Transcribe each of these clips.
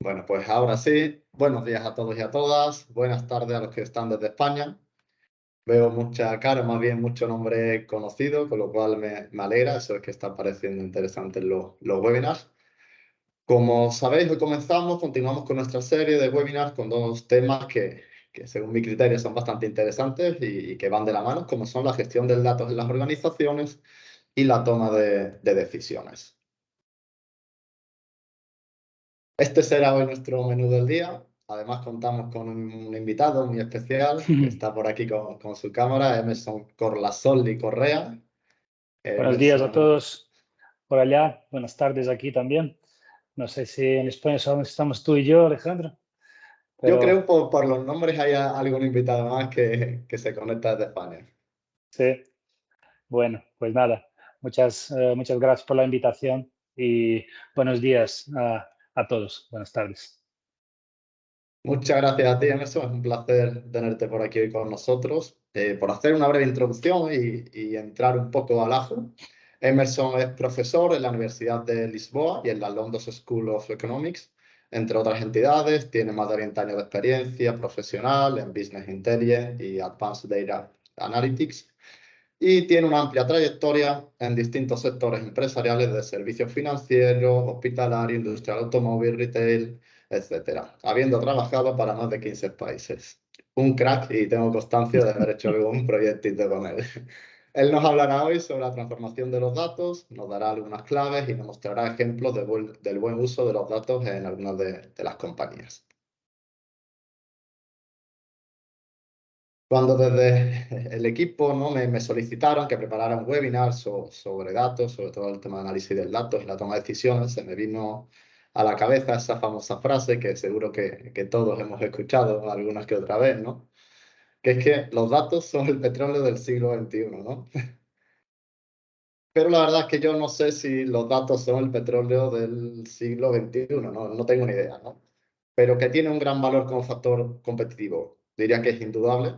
Bueno, pues ahora sí, buenos días a todos y a todas, buenas tardes a los que están desde España. Veo mucha cara, más bien mucho nombre conocido, con lo cual me alegra, eso es que está pareciendo interesante los webinars. Como sabéis, hoy continuamos con nuestra serie de webinars con dos temas que según mi criterio son bastante interesantes y que van de la mano, como son la gestión del datos en las organizaciones y la toma de decisiones. Este será hoy nuestro menú del día. Además, contamos con un invitado muy especial que está por aquí con su cámara, Emerson Corlasoli Correa. Buenos días a Emerson, todos por allá, buenas tardes aquí también. No sé si en España solamente estamos tú y yo, Alejandro, yo creo pero por los nombres hay algún invitado más que se conecta desde España. sí. Bueno, pues nada, muchas gracias por la invitación y buenos días a todos. Buenas tardes. Muchas gracias a ti, Emerson. Es un placer tenerte por aquí hoy con nosotros. Por hacer una breve introducción y entrar un poco al ajo. Emerson es profesor en la Universidad de Lisboa y en la London School of Economics, entre otras entidades. Tiene más de 20 años de experiencia profesional en Business Intelligence y Advanced Data Analytics. Y tiene una amplia trayectoria en distintos sectores empresariales de servicios financieros, hospitalarios, industrial automóvil, retail, etcétera, habiendo trabajado para más de 15 países. Un crack y tengo constancia de haber hecho algún proyectito con él. Él nos hablará hoy sobre la transformación de los datos, nos dará algunas claves y nos mostrará ejemplos del buen uso de los datos en algunas de las compañías. Cuando desde el equipo, ¿no? me solicitaron que preparara un webinar sobre datos, sobre todo el tema de análisis de datos y la toma de decisiones, se me vino a la cabeza esa famosa frase que seguro que todos hemos escuchado algunas que otra vez, ¿no? Que es que los datos son el petróleo del siglo XXI, ¿no? Pero la verdad es que yo no sé si los datos son el petróleo del siglo XXI, no tengo ni idea, ¿no? Pero que tiene un gran valor como factor competitivo, diría que es indudable.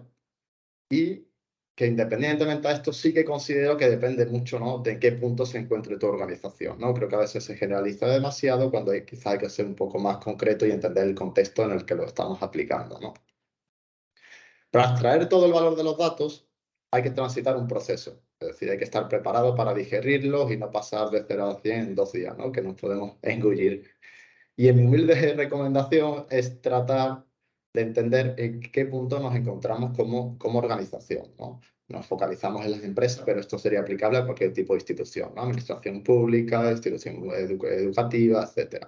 Y que independientemente de esto, sí que considero que depende mucho, ¿no? De en qué punto se encuentre tu organización, ¿no? Creo que a veces se generaliza demasiado cuando quizá hay que ser un poco más concreto y entender el contexto en el que lo estamos aplicando, ¿no? Para extraer todo el valor de los datos hay que transitar un proceso, es decir, hay que estar preparado para digerirlos y no pasar de 0 a 100 en 2 días, ¿no? Que nos podemos engullir. Y en mi humilde recomendación es tratar de entender en qué punto nos encontramos como organización, ¿no? Nos focalizamos en las empresas, pero esto sería aplicable a cualquier tipo de institución, ¿no? Administración pública, institución educativa, etc.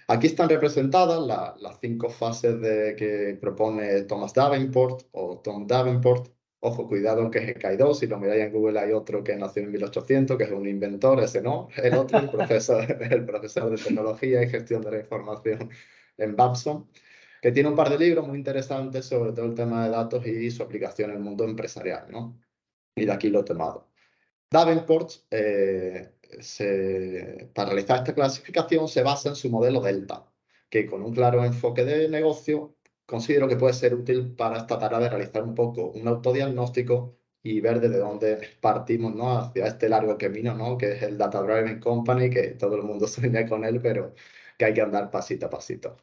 Aquí están representadas las 5 fases que propone Thomas Davenport o Tom Davenport. Ojo, cuidado que es Kaido, si lo miráis en Google hay otro que nació en 1800, que es un inventor, ese no, el otro, el profesor de tecnología y gestión de la información en Babson, que tiene un par de libros muy interesantes sobre todo el tema de datos y su aplicación en el mundo empresarial, ¿no? Y de aquí lo he tomado. Davenport, para realizar esta clasificación, se basa en su modelo Delta, que con un claro enfoque de negocio considero que puede ser útil para esta tarea de realizar un poco un autodiagnóstico y ver desde dónde partimos, ¿no? Hacia este largo camino, ¿no? Que es el Data Driving Company, que todo el mundo sueña con él, pero que hay que andar pasito a pasito.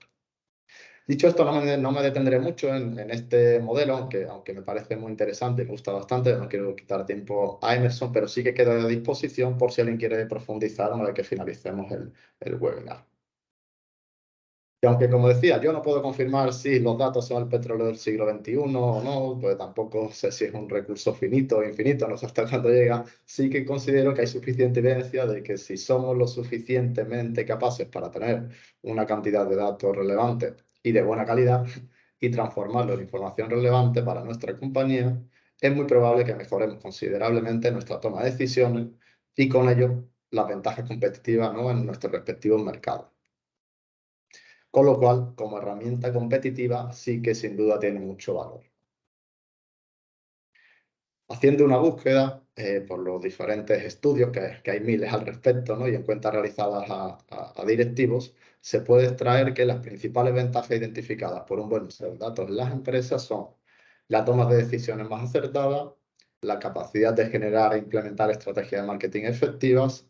Dicho esto, no me detendré mucho en este modelo, aunque me parece muy interesante, me gusta bastante, no quiero quitar tiempo a Emerson, pero sí que queda a disposición por si alguien quiere profundizar una vez que finalicemos el webinar. Y aunque, como decía, yo no puedo confirmar si los datos son el petróleo del siglo XXI o no, pues tampoco sé si es un recurso finito o infinito, no sé hasta cuándo llega, sí que considero que hay suficiente evidencia de que si somos lo suficientemente capaces para tener una cantidad de datos relevantes y de buena calidad y transformarlo en información relevante para nuestra compañía, es muy probable que mejoremos considerablemente nuestra toma de decisiones y con ello las ventajas competitivas, ¿no? En nuestros respectivos mercados. Con lo cual, como herramienta competitiva, sí que sin duda tiene mucho valor. Haciendo una búsqueda por los diferentes estudios, que hay miles al respecto, ¿no? Y encuestas realizadas a directivos, se puede extraer que las principales ventajas identificadas por un buen uso de datos en las empresas son la toma de decisiones más acertadas, la capacidad de generar e implementar estrategias de marketing efectivas,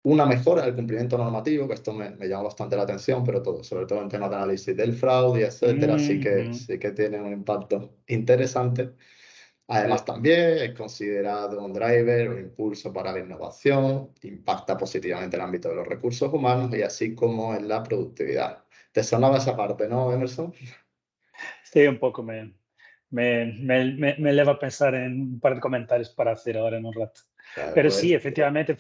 una mejora del cumplimiento normativo, que esto me llama bastante la atención, pero sobre todo en temas de análisis del fraude, etcétera, sí que tiene un impacto interesante. Además, también es considerado un driver o impulso para la innovación, impacta positivamente el ámbito de los recursos humanos y así como en la productividad. ¿Te sonaba esa parte, no, Emerson? Sí, un poco me eleva a pensar en un par de comentarios para hacer ahora en un rato. Pero Pues sí, efectivamente,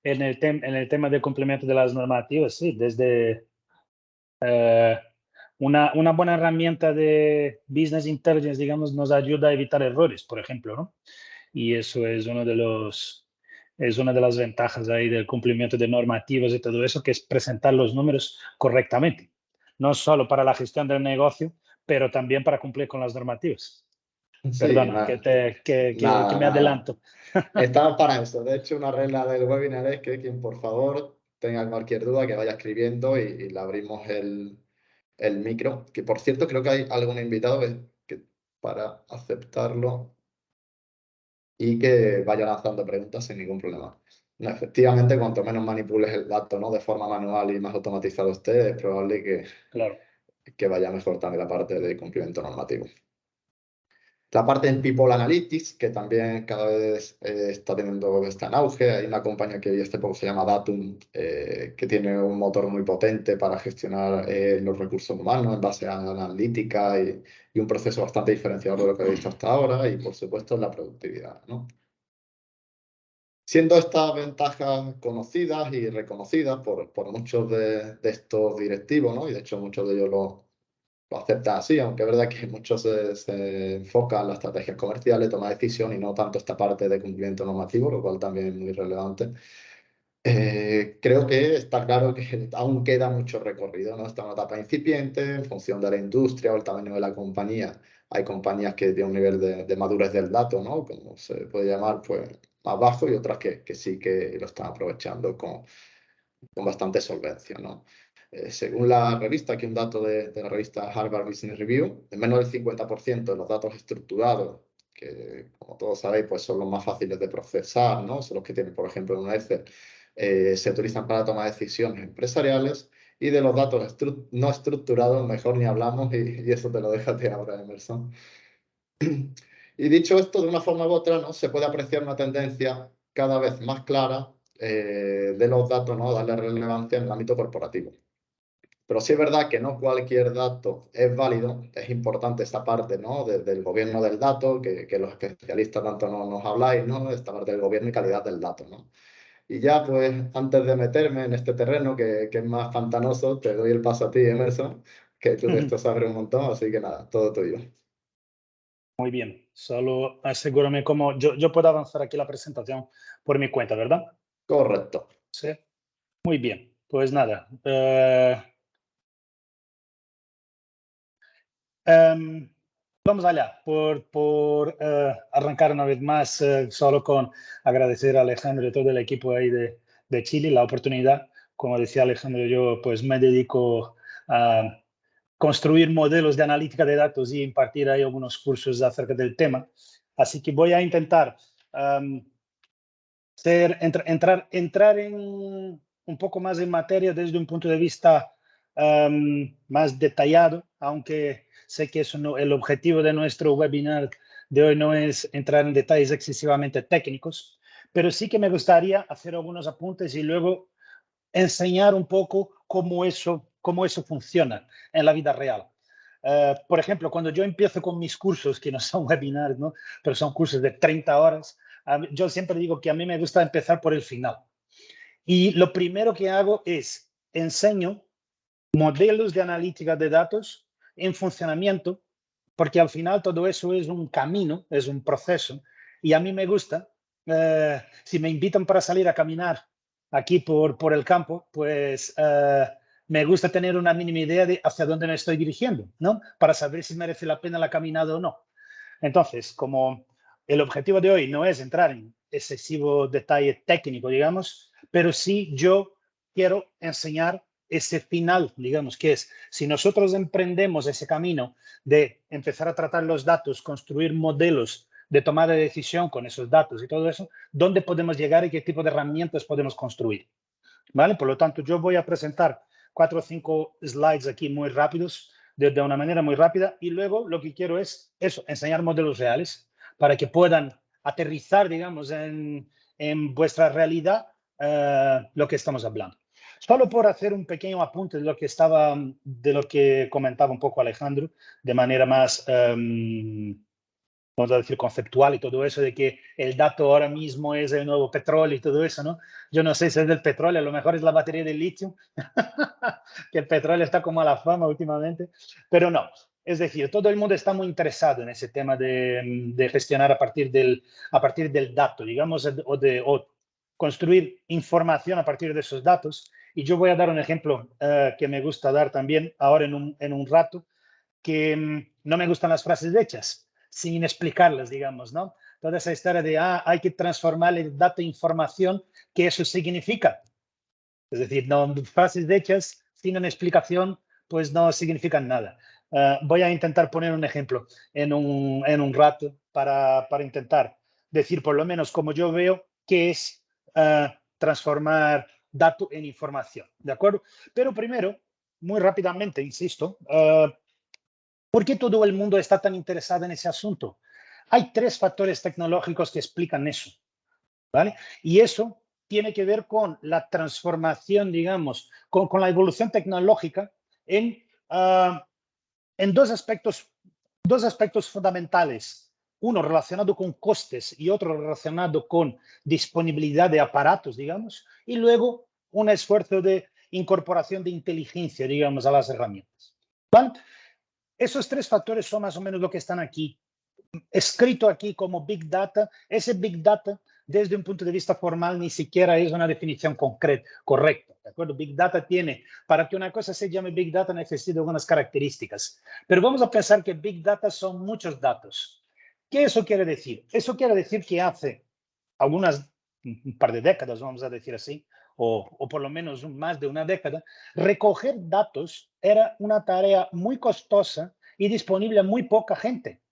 en el tema del cumplimiento de las normativas, sí, desde eh, una buena herramienta de business intelligence, digamos, nos ayuda a evitar errores, por ejemplo, ¿no? Y eso es es una de las ventajas ahí del cumplimiento de normativas y todo eso, que es presentar los números correctamente, no solo para la gestión del negocio, pero también para cumplir con las normativas. sí, Perdona, que nada, me nada. adelanto. Estamos para eso. De hecho, una regla del webinar es que quien por favor tenga cualquier duda que vaya escribiendo y le abrimos el micro. Que por cierto, creo que hay algún invitado para aceptarlo y que vaya lanzando preguntas sin ningún problema. No, efectivamente, cuanto menos manipules el dato, ¿no? De forma manual y más automatizado esté, es probable Claro. que vaya mejor también la parte de cumplimiento normativo. La parte en People Analytics, que también cada vez está en auge. Hay una compañía que este poco se llama Datum, que tiene un motor muy potente para gestionar los recursos humanos en base a analítica y un proceso bastante diferenciador de lo que he visto hasta ahora y, por supuesto, la productividad, ¿no? Siendo estas ventajas conocidas y reconocidas por muchos de estos directivos, ¿no? Y de hecho muchos de ellos lo aceptan así, aunque es verdad que muchos se enfocan en las estrategias comerciales, toma de decisión y no tanto esta parte de cumplimiento normativo, lo cual también es muy relevante. Creo que está claro que aún queda mucho recorrido, ¿no? Está en una etapa incipiente, en función de la industria o el tamaño de la compañía. Hay compañías que tienen un nivel de madurez del dato, ¿no? Como se puede llamar, pues más bajo y otras que sí que lo están aprovechando con bastante solvencia, ¿no? Según la revista, aquí un dato de la revista Harvard Business Review, menos del 50% de los datos estructurados, que como todos sabéis, pues son los más fáciles de procesar, ¿no? Son los que tienen, por ejemplo, en un Excel, se utilizan para tomar decisiones empresariales y de los datos no estructurados, mejor ni hablamos y eso te lo dejo a ti ahora, Emerson. Y dicho esto, de una forma u otra, ¿no? Se puede apreciar una tendencia cada vez más clara de los datos, ¿no? Darle relevancia en el ámbito corporativo. Pero sí es verdad que no cualquier dato es válido, es importante esta parte, ¿no? Del gobierno del dato, que los especialistas tanto no nos habláis, ¿no? Esta parte del gobierno y calidad del dato, ¿no? Y ya, pues, antes de meterme en este terreno que es más pantanoso, te doy el paso a ti, Emerson, que tú de esto sabes un montón, así que nada, todo tuyo. Muy bien, solo asegúrame cómo yo puedo avanzar aquí la presentación por mi cuenta, ¿verdad? Correcto. Sí. Muy bien, pues nada. Vamos allá, por arrancar una vez más, solo con agradecer a Alejandro y todo el equipo ahí de Chile la oportunidad. Como decía Alejandro, yo pues me dedico a construir modelos de analítica de datos y impartir ahí algunos cursos acerca del tema. Así que voy a intentar entrar en un poco más en materia desde un punto de vista más detallado, aunque sé que eso no, el objetivo de nuestro webinar de hoy no es entrar en detalles excesivamente técnicos, pero sí que me gustaría hacer algunos apuntes y luego enseñar un poco cómo eso funciona en la vida real. Por ejemplo, cuando yo empiezo con mis cursos, que no son webinars, ¿no? Pero son cursos de 30 horas, yo siempre digo que a mí me gusta empezar por el final. Y lo primero que hago es enseño modelos de analítica de datos en funcionamiento, porque al final todo eso es un camino, es un proceso. Y a mí me gusta, si me invitan para salir a caminar aquí por el campo, pues me gusta tener una mínima idea de hacia dónde me estoy dirigiendo, ¿no? Para saber si merece la pena la caminada o no. Entonces, como el objetivo de hoy no es entrar en excesivo detalle técnico, digamos, pero sí yo quiero enseñar ese final, digamos, que es, si nosotros emprendemos ese camino de empezar a tratar los datos, construir modelos de toma de decisión con esos datos y todo eso, ¿dónde podemos llegar y qué tipo de herramientas podemos construir? ¿vale? Por lo tanto, yo voy a presentar 4 o 5 slides aquí muy rápidos, de una manera muy rápida, y luego lo que quiero es eso, enseñar modelos reales para que puedan aterrizar, digamos, en vuestra realidad lo que estamos hablando. Solo por hacer un pequeño apunte de lo que comentaba un poco Alejandro, de manera más, vamos a decir, conceptual y todo eso, de que el dato ahora mismo es el nuevo petróleo y todo eso, ¿no? Yo no sé si es del petróleo, a lo mejor es la batería de litio, que el petróleo está como a la fama últimamente, pero no. Es decir, todo el mundo está muy interesado en ese tema de gestionar a partir del dato, digamos, o construir información a partir de esos datos. Y yo voy a dar un ejemplo que me gusta dar también ahora en un rato, que no me gustan las frases hechas, sin explicarlas, digamos, ¿no? Toda esa historia de, hay que transformar el dato en información, ¿qué eso significa? Es decir, no, frases hechas sin una explicación, pues no significan nada. Voy a intentar poner un ejemplo en un rato para intentar decir por lo menos como yo veo qué es transformar dato en información, ¿de acuerdo? Pero primero, muy rápidamente, insisto, ¿por qué todo el mundo está tan interesado en ese asunto? Hay 3 factores tecnológicos que explican eso, ¿vale? Y eso tiene que ver con la transformación, digamos, con la evolución tecnológica en dos aspectos fundamentales. Uno relacionado con costes y otro relacionado con disponibilidad de aparatos, digamos, y luego un esfuerzo de incorporación de inteligencia, digamos, a las herramientas. ¿Vale? Esos 3 factores son más o menos lo que están aquí, escrito aquí como Big Data. Ese Big Data, desde un punto de vista formal, ni siquiera es una definición correcta. ¿De acuerdo? Big Data tiene, para que una cosa se llame Big Data, necesita algunas características. Pero vamos a pensar que Big Data son muchos datos. ¿Qué eso quiere decir? Eso quiere decir que hace un par de décadas, vamos a decir así, o por lo menos más de una década, recoger datos era una tarea muy costosa y disponible a muy poca gente.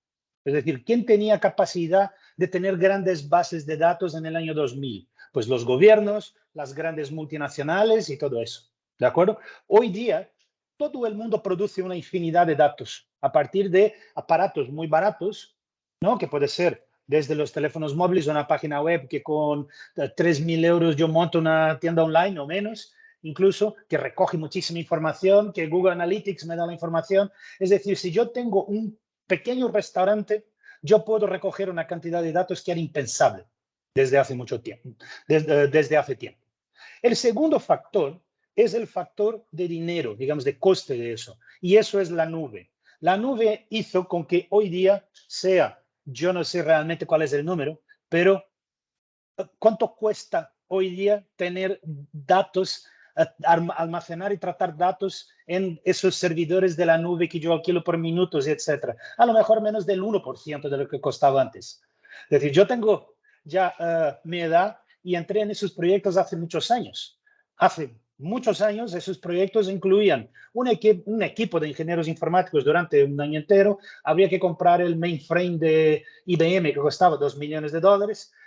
Es decir, ¿quién tenía capacidad de tener grandes bases de datos en el año 2000? Pues los gobiernos, las grandes multinacionales y todo eso. ¿De acuerdo? Hoy día, todo el mundo produce una infinidad de datos a partir de aparatos muy baratos, ¿no? Que puede ser desde los teléfonos móviles, una página web que con 3.000 euros yo monto una tienda online o menos, incluso que recoge muchísima información, que Google Analytics me da la información. Es decir, si yo tengo un pequeño restaurante, yo puedo recoger una cantidad de datos que era impensable desde hace mucho tiempo, desde hace tiempo. El segundo factor es el factor de dinero, digamos, de coste de eso, y eso es la nube. La nube hizo con que hoy día sea, yo no sé realmente cuál es el número, pero ¿cuánto cuesta hoy día tener datos, almacenar y tratar datos en esos servidores de la nube que yo alquilo por minutos, etcétera? A lo mejor menos del 1% de lo que costaba antes. Es decir, yo tengo ya mi edad y entré en esos proyectos hace muchos años. Hace muchos años esos proyectos incluían un equipo de ingenieros informáticos durante un año entero. Había que comprar el mainframe de IBM que costaba $2 millones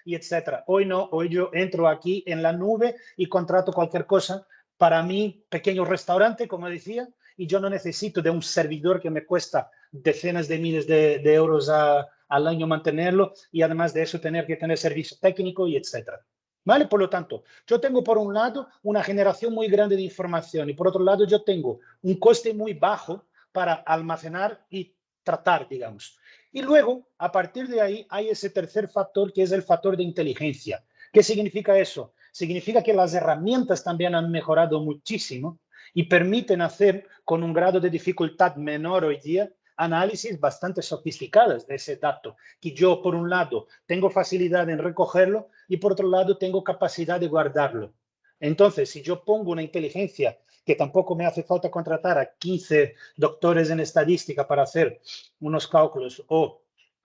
y etcétera. Hoy no, hoy yo entro aquí en la nube y contrato cualquier cosa para mi pequeño restaurante, como decía, y yo no necesito de un servidor que me cuesta decenas de miles de euros al año mantenerlo y además de eso tener que tener servicio técnico y etcétera. ¿Vale? Por lo tanto, yo tengo por un lado una generación muy grande de información y por otro lado yo tengo un coste muy bajo para almacenar y tratar, digamos. Y luego, a partir de ahí, hay ese tercer factor que es el factor de inteligencia. ¿Qué significa eso? Significa que las herramientas también han mejorado muchísimo y permiten hacer con un grado de dificultad menor hoy día análisis bastante sofisticadas de ese dato, que yo por un lado tengo facilidad en recogerlo y por otro lado tengo capacidad de guardarlo. Entonces, si yo pongo una inteligencia que tampoco me hace falta contratar a 15 doctores en estadística para hacer unos cálculos o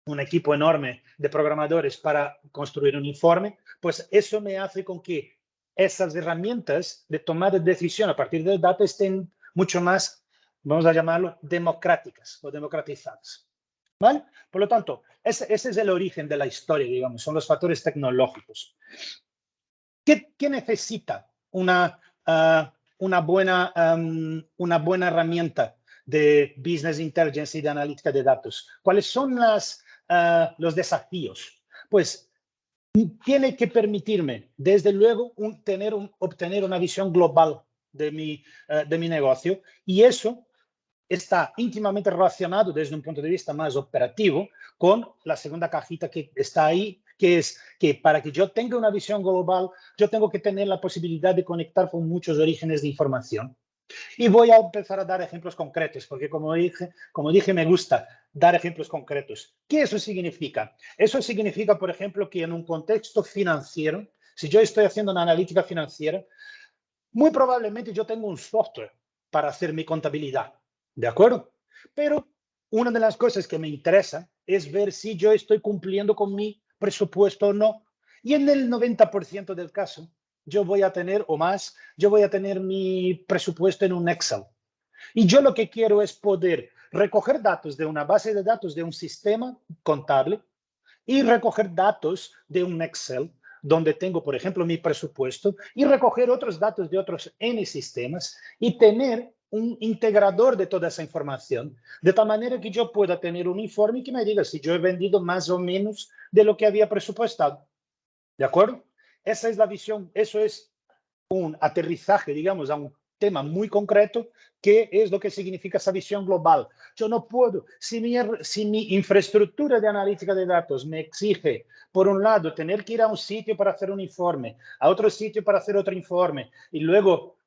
un equipo enorme de programadores para construir un informe, pues eso me hace con que esas herramientas de tomar de decisión a partir del dato estén mucho más, vamos a llamarlo, democráticas o democratizadas. ¿Vale? Por lo tanto, ese es el origen de la historia, digamos, son los factores tecnológicos. ¿Qué necesita una buena herramienta de Business Intelligence y de analítica de datos. ¿Cuáles son los desafíos? Pues tiene que permitirme, desde luego, obtener una visión global de mi negocio, y eso está íntimamente relacionado desde un punto de vista más operativo con la segunda cajita que está ahí, que es que para que yo tenga una visión global, yo tengo que tener la posibilidad de conectar con muchos orígenes de información. Y voy a empezar a dar ejemplos concretos, porque como dije, me gusta dar ejemplos concretos. ¿Qué eso significa? Eso significa, por ejemplo, que en un contexto financiero, si yo estoy haciendo una analítica financiera, muy probablemente yo tengo un software para hacer mi contabilidad, ¿de acuerdo? Pero una de las cosas que me interesa es ver si yo estoy cumpliendo con mi presupuesto o no. Y en el 90% del caso, yo voy a tener, o más, yo voy a tener mi presupuesto en un Excel. Y yo lo que quiero es poder recoger datos de una base de datos de un sistema contable y recoger datos de un Excel donde tengo, por ejemplo, mi presupuesto, y recoger otros datos de otros N sistemas y tener un integrador de toda esa información, de tal manera que yo pueda tener un informe que me diga si yo he vendido más o menos de lo que había presupuestado. ¿De acuerdo? Esa es la visión, eso es un aterrizaje, digamos, a un tema muy concreto, que es lo que significa esa visión global. Yo no puedo, si mi infraestructura de analítica de datos me exige, por un lado, tener que ir a un sitio para hacer un informe, a otro sitio para hacer otro informe, y luego,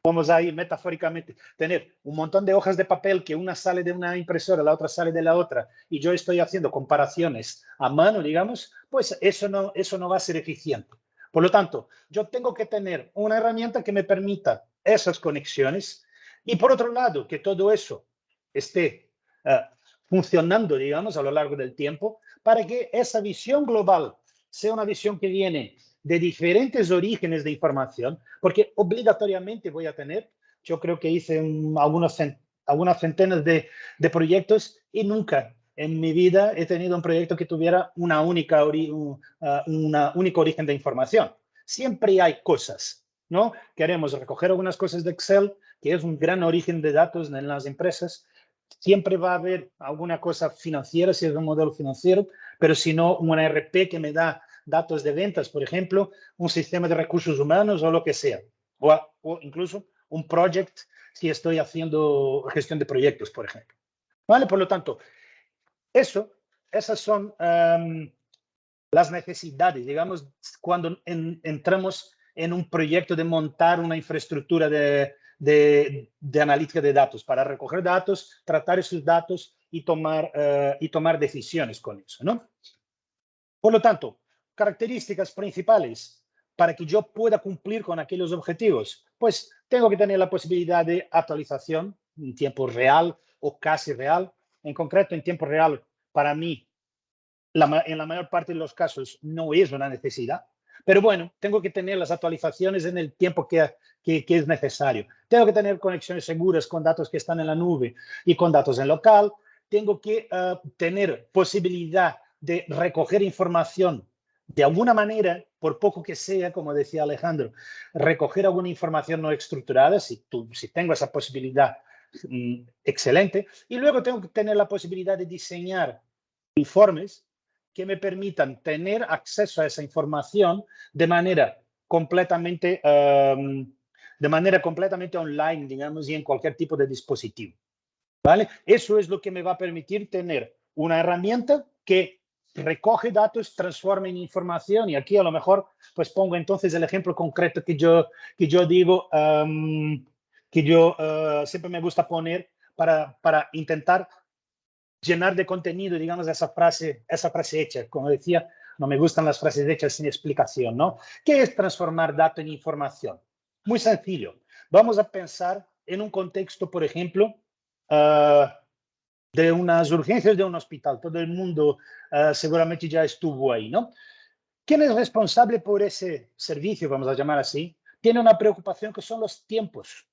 vamos a ir metafóricamente, tener un montón de hojas de papel que una sale de una impresora, la otra sale de la otra, y yo estoy haciendo comparaciones a mano, digamos, pues eso no va a ser eficiente. Por lo tanto, yo tengo que tener una herramienta que me permita esas conexiones, y por otro lado, que todo eso esté funcionando, digamos, a lo largo del tiempo, para que esa visión global sea una visión que viene de diferentes orígenes de información, porque obligatoriamente voy a tener, yo creo que hice algunas centenas de proyectos y nunca en mi vida he tenido un proyecto que tuviera una única único origen de información. Siempre hay cosas, ¿no? Queremos recoger algunas cosas de Excel, que es un gran origen de datos en las empresas. Siempre va a haber alguna cosa financiera, si es un modelo financiero, pero si no, una ERP que me da datos de ventas, por ejemplo, un sistema de recursos humanos o lo que sea. O incluso un project si estoy haciendo gestión de proyectos, por ejemplo. ¿Vale? Por lo tanto, esas son las necesidades, digamos, cuando entramos en un proyecto de montar una infraestructura de analítica de datos para recoger datos, tratar esos datos y tomar decisiones con eso, ¿no? Por lo tanto, características principales para que yo pueda cumplir con aquellos objetivos, pues tengo que tener la posibilidad de actualización en tiempo real o casi real. En concreto, en tiempo real, para mí, en la mayor parte de los casos no es una necesidad, pero bueno, tengo que tener las actualizaciones en el tiempo que es necesario. Tengo que tener conexiones seguras con datos que están en la nube y con datos en local. Tengo que tener posibilidad de recoger información de alguna manera, por poco que sea, como decía Alejandro, recoger alguna información no estructurada, si tengo esa posibilidad, excelente. Y luego tengo que tener la posibilidad de diseñar informes que me permitan tener acceso a esa información de manera completamente online, digamos, y en cualquier tipo de dispositivo. ¿Vale? Eso es lo que me va a permitir tener una herramienta que recoge datos, transforma en información, y aquí a lo mejor pues pongo entonces el ejemplo concreto que yo digo, que yo siempre me gusta poner para intentar llenar de contenido, digamos, esa frase hecha. Como decía, no me gustan las frases hechas sin explicación, ¿no? ¿Qué es transformar datos en información? Muy sencillo. Vamos a pensar en un contexto, por ejemplo, de unas urgencias de un hospital. Todo el mundo seguramente ya estuvo ahí, ¿no? ¿Quién es responsable por ese servicio, vamos a llamar así? Tiene una preocupación que son los tiempos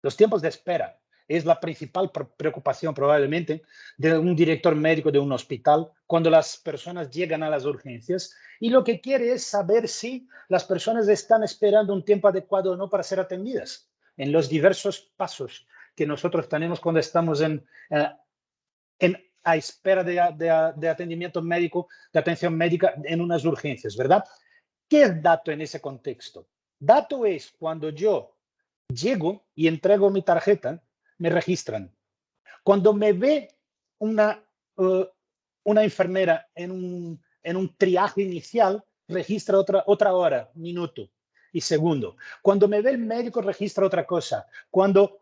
de espera. es la principal preocupación probablemente de un director médico de un hospital cuando las personas llegan a las urgencias, y lo que quiere es saber si las personas están esperando un tiempo adecuado o no para ser atendidas en los diversos pasos que nosotros tenemos cuando estamos a espera de atendimiento médico, de atención médica en unas urgencias, ¿verdad? ¿Qué es dato en ese contexto? Dato es cuando yo llego y entrego mi tarjeta, me registran. Cuando me ve una enfermera en un triaje inicial, registra otra hora, minuto y segundo. Cuando me ve el médico, registra otra cosa. Cuando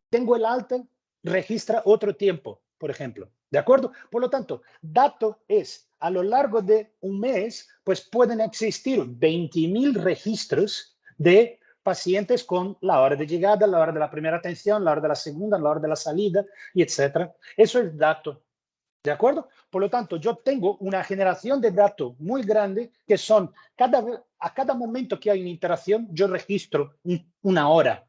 tengo el alta, registra otro tiempo, por ejemplo. ¿De acuerdo? Por lo tanto, dato es, a lo largo de un mes, pues pueden existir 20.000 registros de pacientes con la hora de llegada, la hora de la primera atención, la hora de la segunda, la hora de la salida, y etcétera. Eso es dato. ¿De acuerdo? Por lo tanto, yo tengo una generación de datos muy grande que son, a cada momento que hay una interacción, yo registro una hora.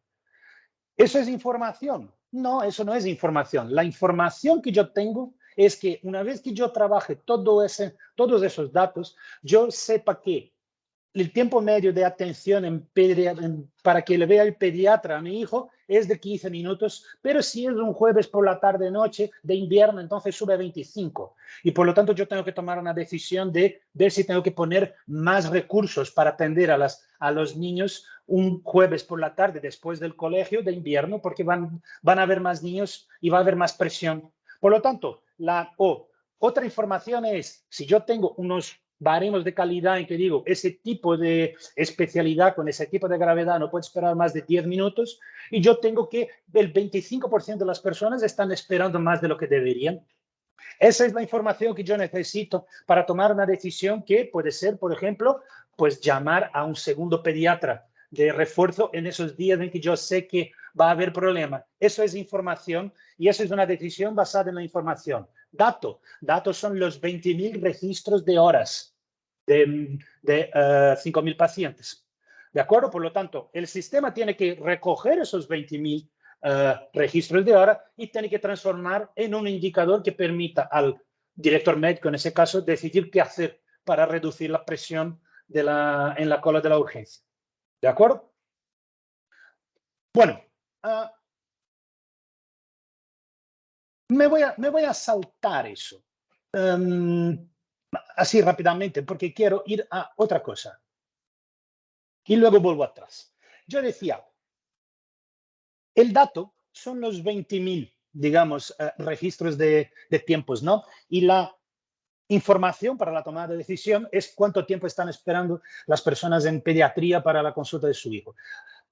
¿Eso es información? No, eso no es información. La información que yo tengo es que una vez que yo trabaje todos esos datos, yo sepa que el tiempo medio de atención para que le vea el pediatra a mi hijo es de 15 minutos, pero si es un jueves por la tarde-noche de invierno, entonces sube a 25. Y por lo tanto yo tengo que tomar una decisión de ver si tengo que poner más recursos para atender a los niños un jueves por la tarde después del colegio de invierno, porque van a haber más niños y va a haber más presión. Por lo tanto, otra información es, si yo tengo unos baremos de calidad en que digo, ese tipo de especialidad con ese tipo de gravedad no puede esperar más de 10 minutos, y yo tengo que el 25% de las personas están esperando más de lo que deberían. Esa es la información que yo necesito para tomar una decisión que puede ser, por ejemplo, pues llamar a un segundo pediatra de refuerzo en esos días en que yo sé que va a haber problema. Eso es información y eso es una decisión basada en la información. Datos son los 20.000 registros de horas de 5.000 pacientes. ¿De acuerdo? Por lo tanto, el sistema tiene que recoger esos 20.000 registros de hora y tiene que transformar en un indicador que permita al director médico, en ese caso, decidir qué hacer para reducir la presión en la cola de la urgencia. ¿De acuerdo? Bueno, me voy a saltar eso así rápidamente porque quiero ir a otra cosa. Y luego vuelvo atrás. Yo decía, el dato son los 20.000, digamos, registros de tiempos, ¿no? Y la información para la tomada de decisión es cuánto tiempo están esperando las personas en pediatría para la consulta de su hijo.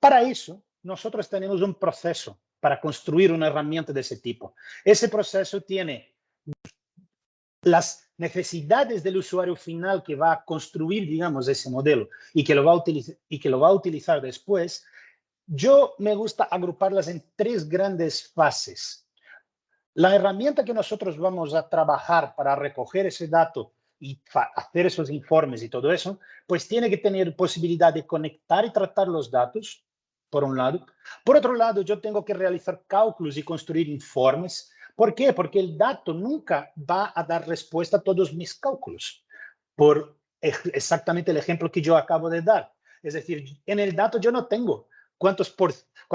Para eso, nosotros tenemos un proceso para construir una herramienta de ese tipo. Ese proceso tiene las necesidades del usuario final que va a construir, digamos, ese modelo y que lo va a utilizar después. Yo me gusta agruparlas en 3 grandes fases. La herramienta que nosotros vamos a trabajar para recoger ese dato y hacer esos informes y todo eso, pues tiene que tener posibilidad de conectar y tratar los datos, por un lado. Por otro lado, yo tengo que realizar cálculos y construir informes. ¿Por qué? Porque el dato nunca va a dar respuesta a todos mis cálculos, por exactamente el ejemplo que yo acabo de dar. Es decir, en el dato yo no tengo cuál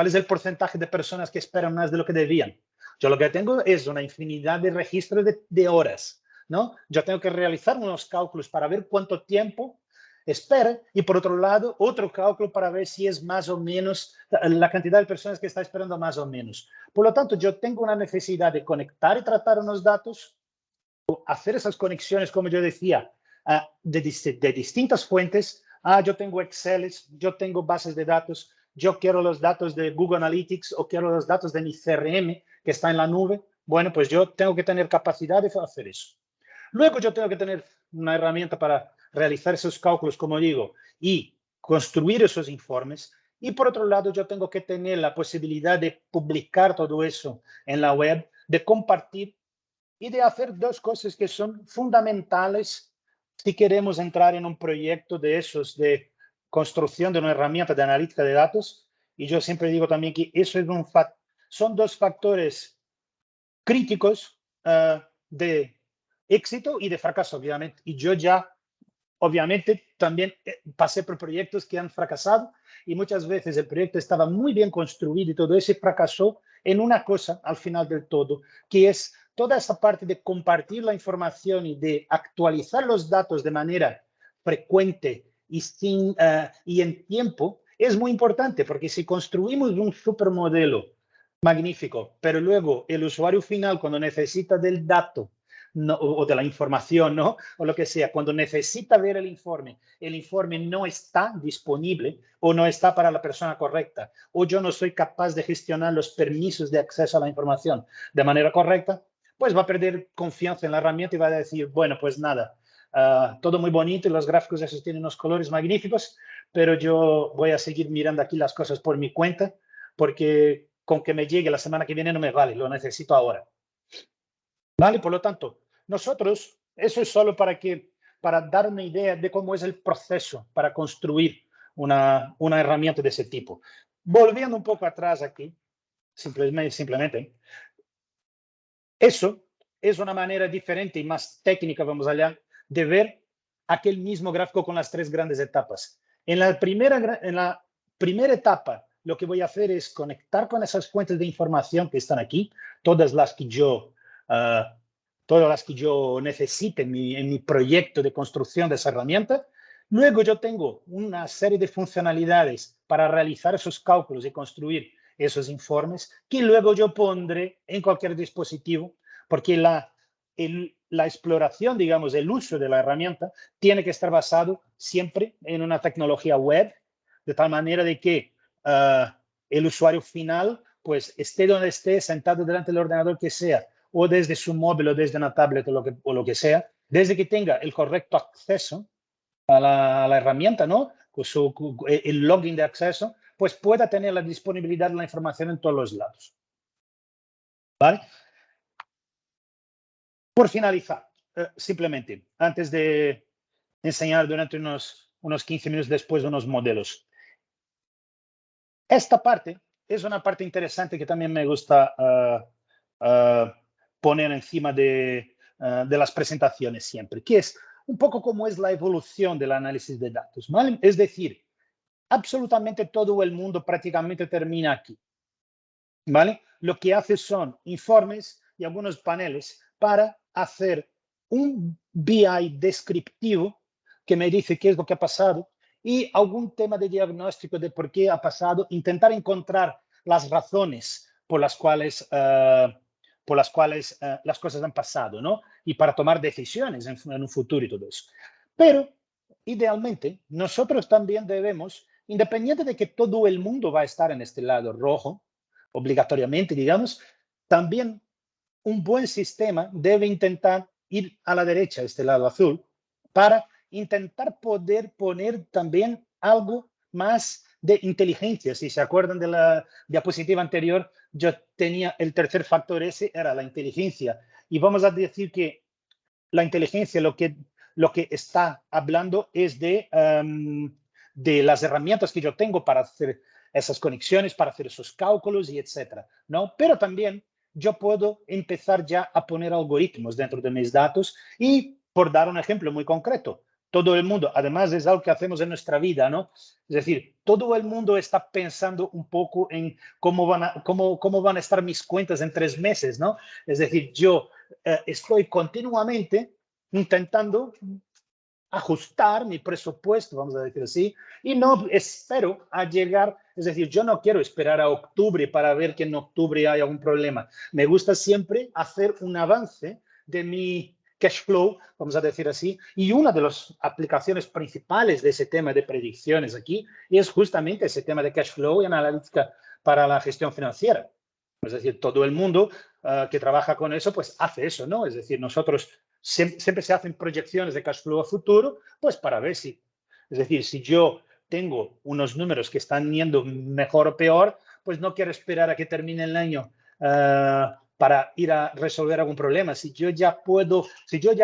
es el porcentaje de personas que esperan más de lo que debían. Yo lo que tengo es una infinidad de registros de horas, ¿no? Yo tengo que realizar unos cálculos para ver cuánto tiempo espera y por otro lado otro cálculo para ver si es más o menos la cantidad de personas que está esperando más o menos. Por lo tanto, yo tengo una necesidad de conectar y tratar unos datos, hacer esas conexiones, como yo decía, de distintas fuentes. Yo tengo Excel, yo tengo bases de datos, yo quiero los datos de Google Analytics o quiero los datos de mi CRM que está en la nube. Bueno, pues yo tengo que tener capacidad de hacer eso. Luego yo tengo que tener una herramienta para realizar esos cálculos, como digo, y construir esos informes. Y por otro lado, yo tengo que tener la posibilidad de publicar todo eso en la web, de compartir y de hacer 2 cosas que son fundamentales si queremos entrar en un proyecto de esos de construcción de una herramienta de analítica de datos. Y yo siempre digo también que eso es son dos factores críticos de éxito y de fracaso, obviamente. Y yo ya, obviamente, también pasé por proyectos que han fracasado y muchas veces el proyecto estaba muy bien construido y todo eso y fracasó en una cosa al final del todo, que es toda esa parte de compartir la información y de actualizar los datos de manera frecuente y en tiempo, es muy importante, porque si construimos un supermodelo magnífico, pero luego el usuario final, cuando necesita del dato no, o de la información, ¿no? O lo que sea, cuando necesita ver el informe no está disponible o no está para la persona correcta, o yo no soy capaz de gestionar los permisos de acceso a la información de manera correcta, pues va a perder confianza en la herramienta y va a decir, bueno, pues nada, todo muy bonito y los gráficos esos tienen unos colores magníficos, pero yo voy a seguir mirando aquí las cosas por mi cuenta, porque con que me llegue la semana que viene no me vale, lo necesito ahora. ¿Vale? Por lo tanto, nosotros, eso es solo para dar una idea de cómo es el proceso para construir una herramienta de ese tipo. Volviendo un poco atrás aquí, simplemente, eso es una manera diferente y más técnica, vamos allá, de ver aquel mismo gráfico con las tres grandes etapas. En la primera etapa, lo que voy a hacer es conectar con esas fuentes de información que están aquí, todas las que yo necesite en mi proyecto de construcción de esa herramienta. Luego yo tengo una serie de funcionalidades para realizar esos cálculos y construir esos informes que luego yo pondré en cualquier dispositivo, porque la exploración, digamos, el uso de la herramienta tiene que estar basado siempre en una tecnología web, de tal manera de que el usuario final, pues, esté donde esté, sentado delante del ordenador que sea, o desde su móvil o desde una tablet o lo que sea, desde que tenga el correcto acceso a la herramienta, ¿no? Con el login de acceso, pues pueda tener la disponibilidad de la información en todos los lados. ¿Vale? Por finalizar, simplemente, antes de enseñar durante unos 15 minutos después unos modelos. Esta parte es una parte interesante que también me gusta poner encima de las presentaciones siempre, que es un poco cómo es la evolución del análisis de datos, ¿vale? Es decir, absolutamente todo el mundo prácticamente termina aquí, ¿vale? Lo que hace son informes y algunos paneles para hacer un BI descriptivo que me dice qué es lo que ha pasado y algún tema de diagnóstico de por qué ha pasado, intentar encontrar las razones por las cuales las cosas han pasado, ¿no? Y para tomar decisiones en un futuro y todo eso. Pero, idealmente, nosotros también debemos, independiente de que todo el mundo va a estar en este lado rojo, obligatoriamente, digamos, también un buen sistema debe intentar ir a la derecha, este lado azul, para intentar poder poner también algo más de inteligencia. Si se acuerdan de la diapositiva anterior, yo tenía el tercer factor, ese era la inteligencia. Y vamos a decir que la inteligencia lo que está hablando es de las herramientas que yo tengo para hacer esas conexiones, para hacer esos cálculos y etcétera, ¿no? Pero también yo puedo empezar ya a poner algoritmos dentro de mis datos y, por dar un ejemplo muy concreto, todo el mundo, además es algo que hacemos en nuestra vida, ¿no? Es decir, todo el mundo está pensando un poco en cómo van a estar mis cuentas en 3 meses, ¿no? Es decir, yo estoy continuamente intentando ajustar mi presupuesto, vamos a decir así, y no espero a llegar, es decir, yo no quiero esperar a octubre para ver que en octubre hay algún problema. Me gusta siempre hacer un avance de mi cash flow, vamos a decir así, y una de las aplicaciones principales de ese tema de predicciones aquí es justamente ese tema de cash flow y analítica para la gestión financiera. Es decir, todo el mundo que trabaja con eso, pues hace eso, ¿no? Es decir, nosotros siempre se hacen proyecciones de cash flow a futuro, pues para ver si, es decir, si yo tengo unos números que están yendo mejor o peor, pues no quiero esperar a que termine el año para ir a resolver algún problema. Si yo ya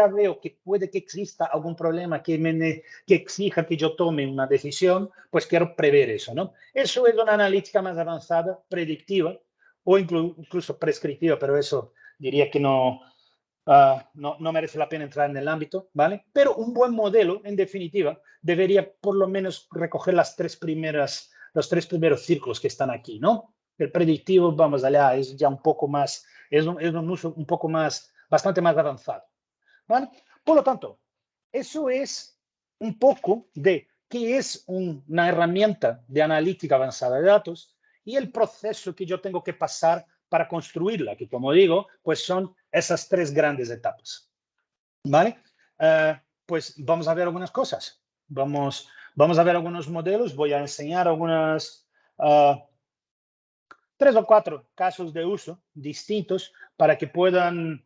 veo que puede que exista algún problema que exija que yo tome una decisión, pues quiero prever eso, ¿no? Eso es una analítica más avanzada, predictiva, o incluso prescriptiva, pero eso diría que no merece la pena entrar en el ámbito, ¿vale? Pero un buen modelo, en definitiva, debería por lo menos recoger los tres primeros círculos que están aquí, ¿no? El predictivo, vamos allá, es ya un poco más, es un uso un poco más, bastante más avanzado, ¿vale? Por lo tanto, eso es un poco de qué es una herramienta de analítica avanzada de datos y el proceso que yo tengo que pasar para construirla, que como digo, pues son esas tres grandes etapas, ¿vale? Pues vamos a ver algunas cosas. Vamos a ver algunos modelos. Voy a enseñar algunas 3 o 4 casos de uso distintos para que puedan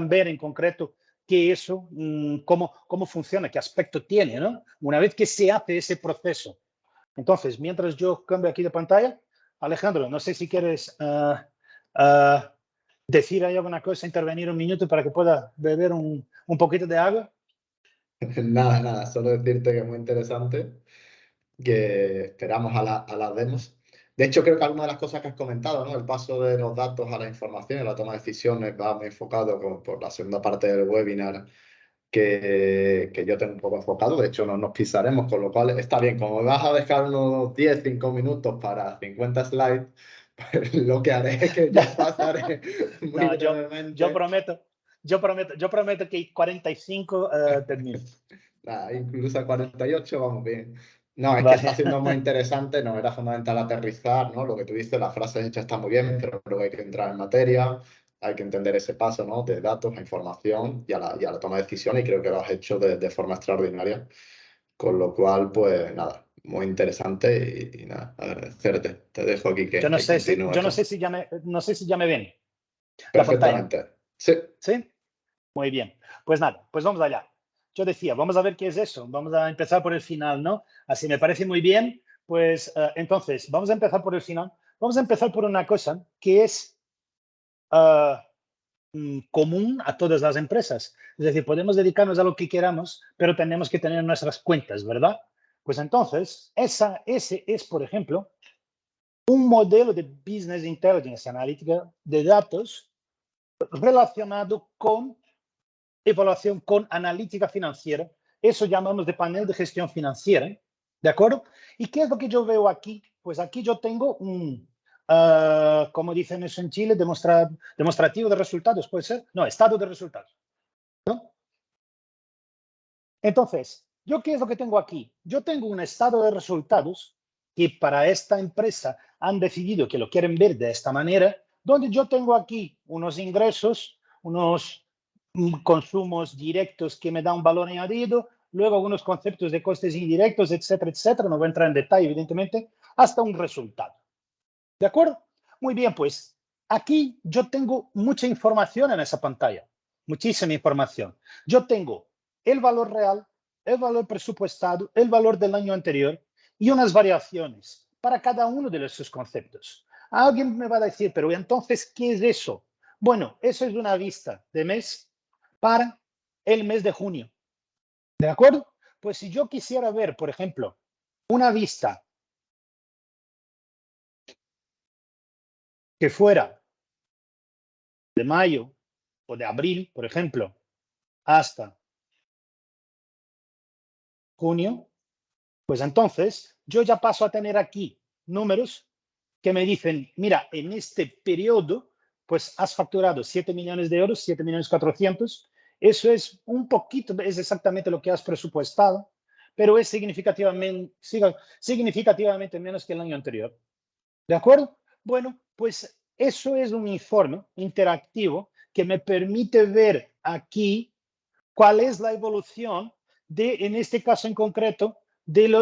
ver en concreto qué eso, cómo funciona, qué aspecto tiene, ¿no? Una vez que se hace ese proceso. Entonces, mientras yo cambio aquí de pantalla, Alejandro, no sé si quieres decir ahí alguna cosa, intervenir un minuto para que pueda beber un poquito de agua. Nada, nada, solo decirte que es muy interesante, que esperamos a las demos. De hecho, creo que alguna de las cosas que has comentado, ¿no? El paso de los datos a la información y la toma de decisiones va muy enfocado por la segunda parte del webinar que yo tengo un poco enfocado. De hecho, no nos pisaremos, con lo cual está bien. Como me vas a dejar unos 10, 5 minutos para 50 slides, pues lo que haré es que yo pasaré muy No, brevemente. yo prometo que 45 termino. Nada, incluso a 48 vamos bien. No, es que está Vale. siendo muy interesante, nos era fundamental aterrizar, ¿no? Lo que tú dices, las frases hechas están muy bien, pero luego hay que entrar en materia, hay que entender ese paso, ¿no? De datos a información y a la toma de decisión, y creo que lo has hecho de forma extraordinaria. Con lo cual, pues nada, muy interesante y nada, agradecerte. Te dejo aquí Yo no que sé si, continúes no sé si ya me ven la pantalla. perfectamente. Sí, ¿Sí? Muy bien. Pues nada, pues vamos allá. Yo decía, vamos a ver qué es eso. Vamos a empezar por el final, ¿no? Así me parece muy bien. Pues entonces, vamos a empezar por el final. Vamos a empezar por una cosa que es común a todas las empresas. Es decir, podemos dedicarnos a lo que queramos, pero tenemos que tener nuestras cuentas, ¿verdad? Pues entonces, ese es, por ejemplo, un modelo de Business Intelligence, analítica de datos, relacionado con evaluación con analítica financiera. Eso llamamos de panel de gestión financiera, ¿de acuerdo? ¿Y qué es lo que yo veo aquí? Pues aquí yo tengo un, como dicen eso en Chile, demostrativo de resultados, ¿puede ser? No, estado de resultados, ¿no? Entonces, ¿yo qué es lo que tengo aquí? Yo tengo un estado de resultados que para esta empresa han decidido que lo quieren ver de esta manera, donde yo tengo aquí unos ingresos, unos consumos directos que me dan un valor añadido, luego algunos conceptos de costes indirectos, etcétera, etcétera. No voy a entrar en detalle, evidentemente, hasta un resultado. ¿De acuerdo? Muy bien, pues aquí yo tengo mucha información en esa pantalla, muchísima información. Yo tengo el valor real, el valor presupuestado, el valor del año anterior y unas variaciones para cada uno de esos conceptos. Alguien me va a decir, pero entonces, ¿qué es eso? Bueno, eso es una vista de mes para el mes de junio. ¿De acuerdo? Pues si yo quisiera ver, por ejemplo, una vista que fuera de mayo o de abril, por ejemplo, hasta junio, pues entonces yo ya paso a tener aquí números que me dicen, mira, en este periodo, pues has facturado 7 millones de euros, 7 millones 400. Eso es un poquito, es exactamente lo que has presupuestado, pero es significativamente menos que el año anterior. ¿De acuerdo? Bueno, pues eso es un informe interactivo que me permite ver aquí cuál es la evolución en este caso en concreto, del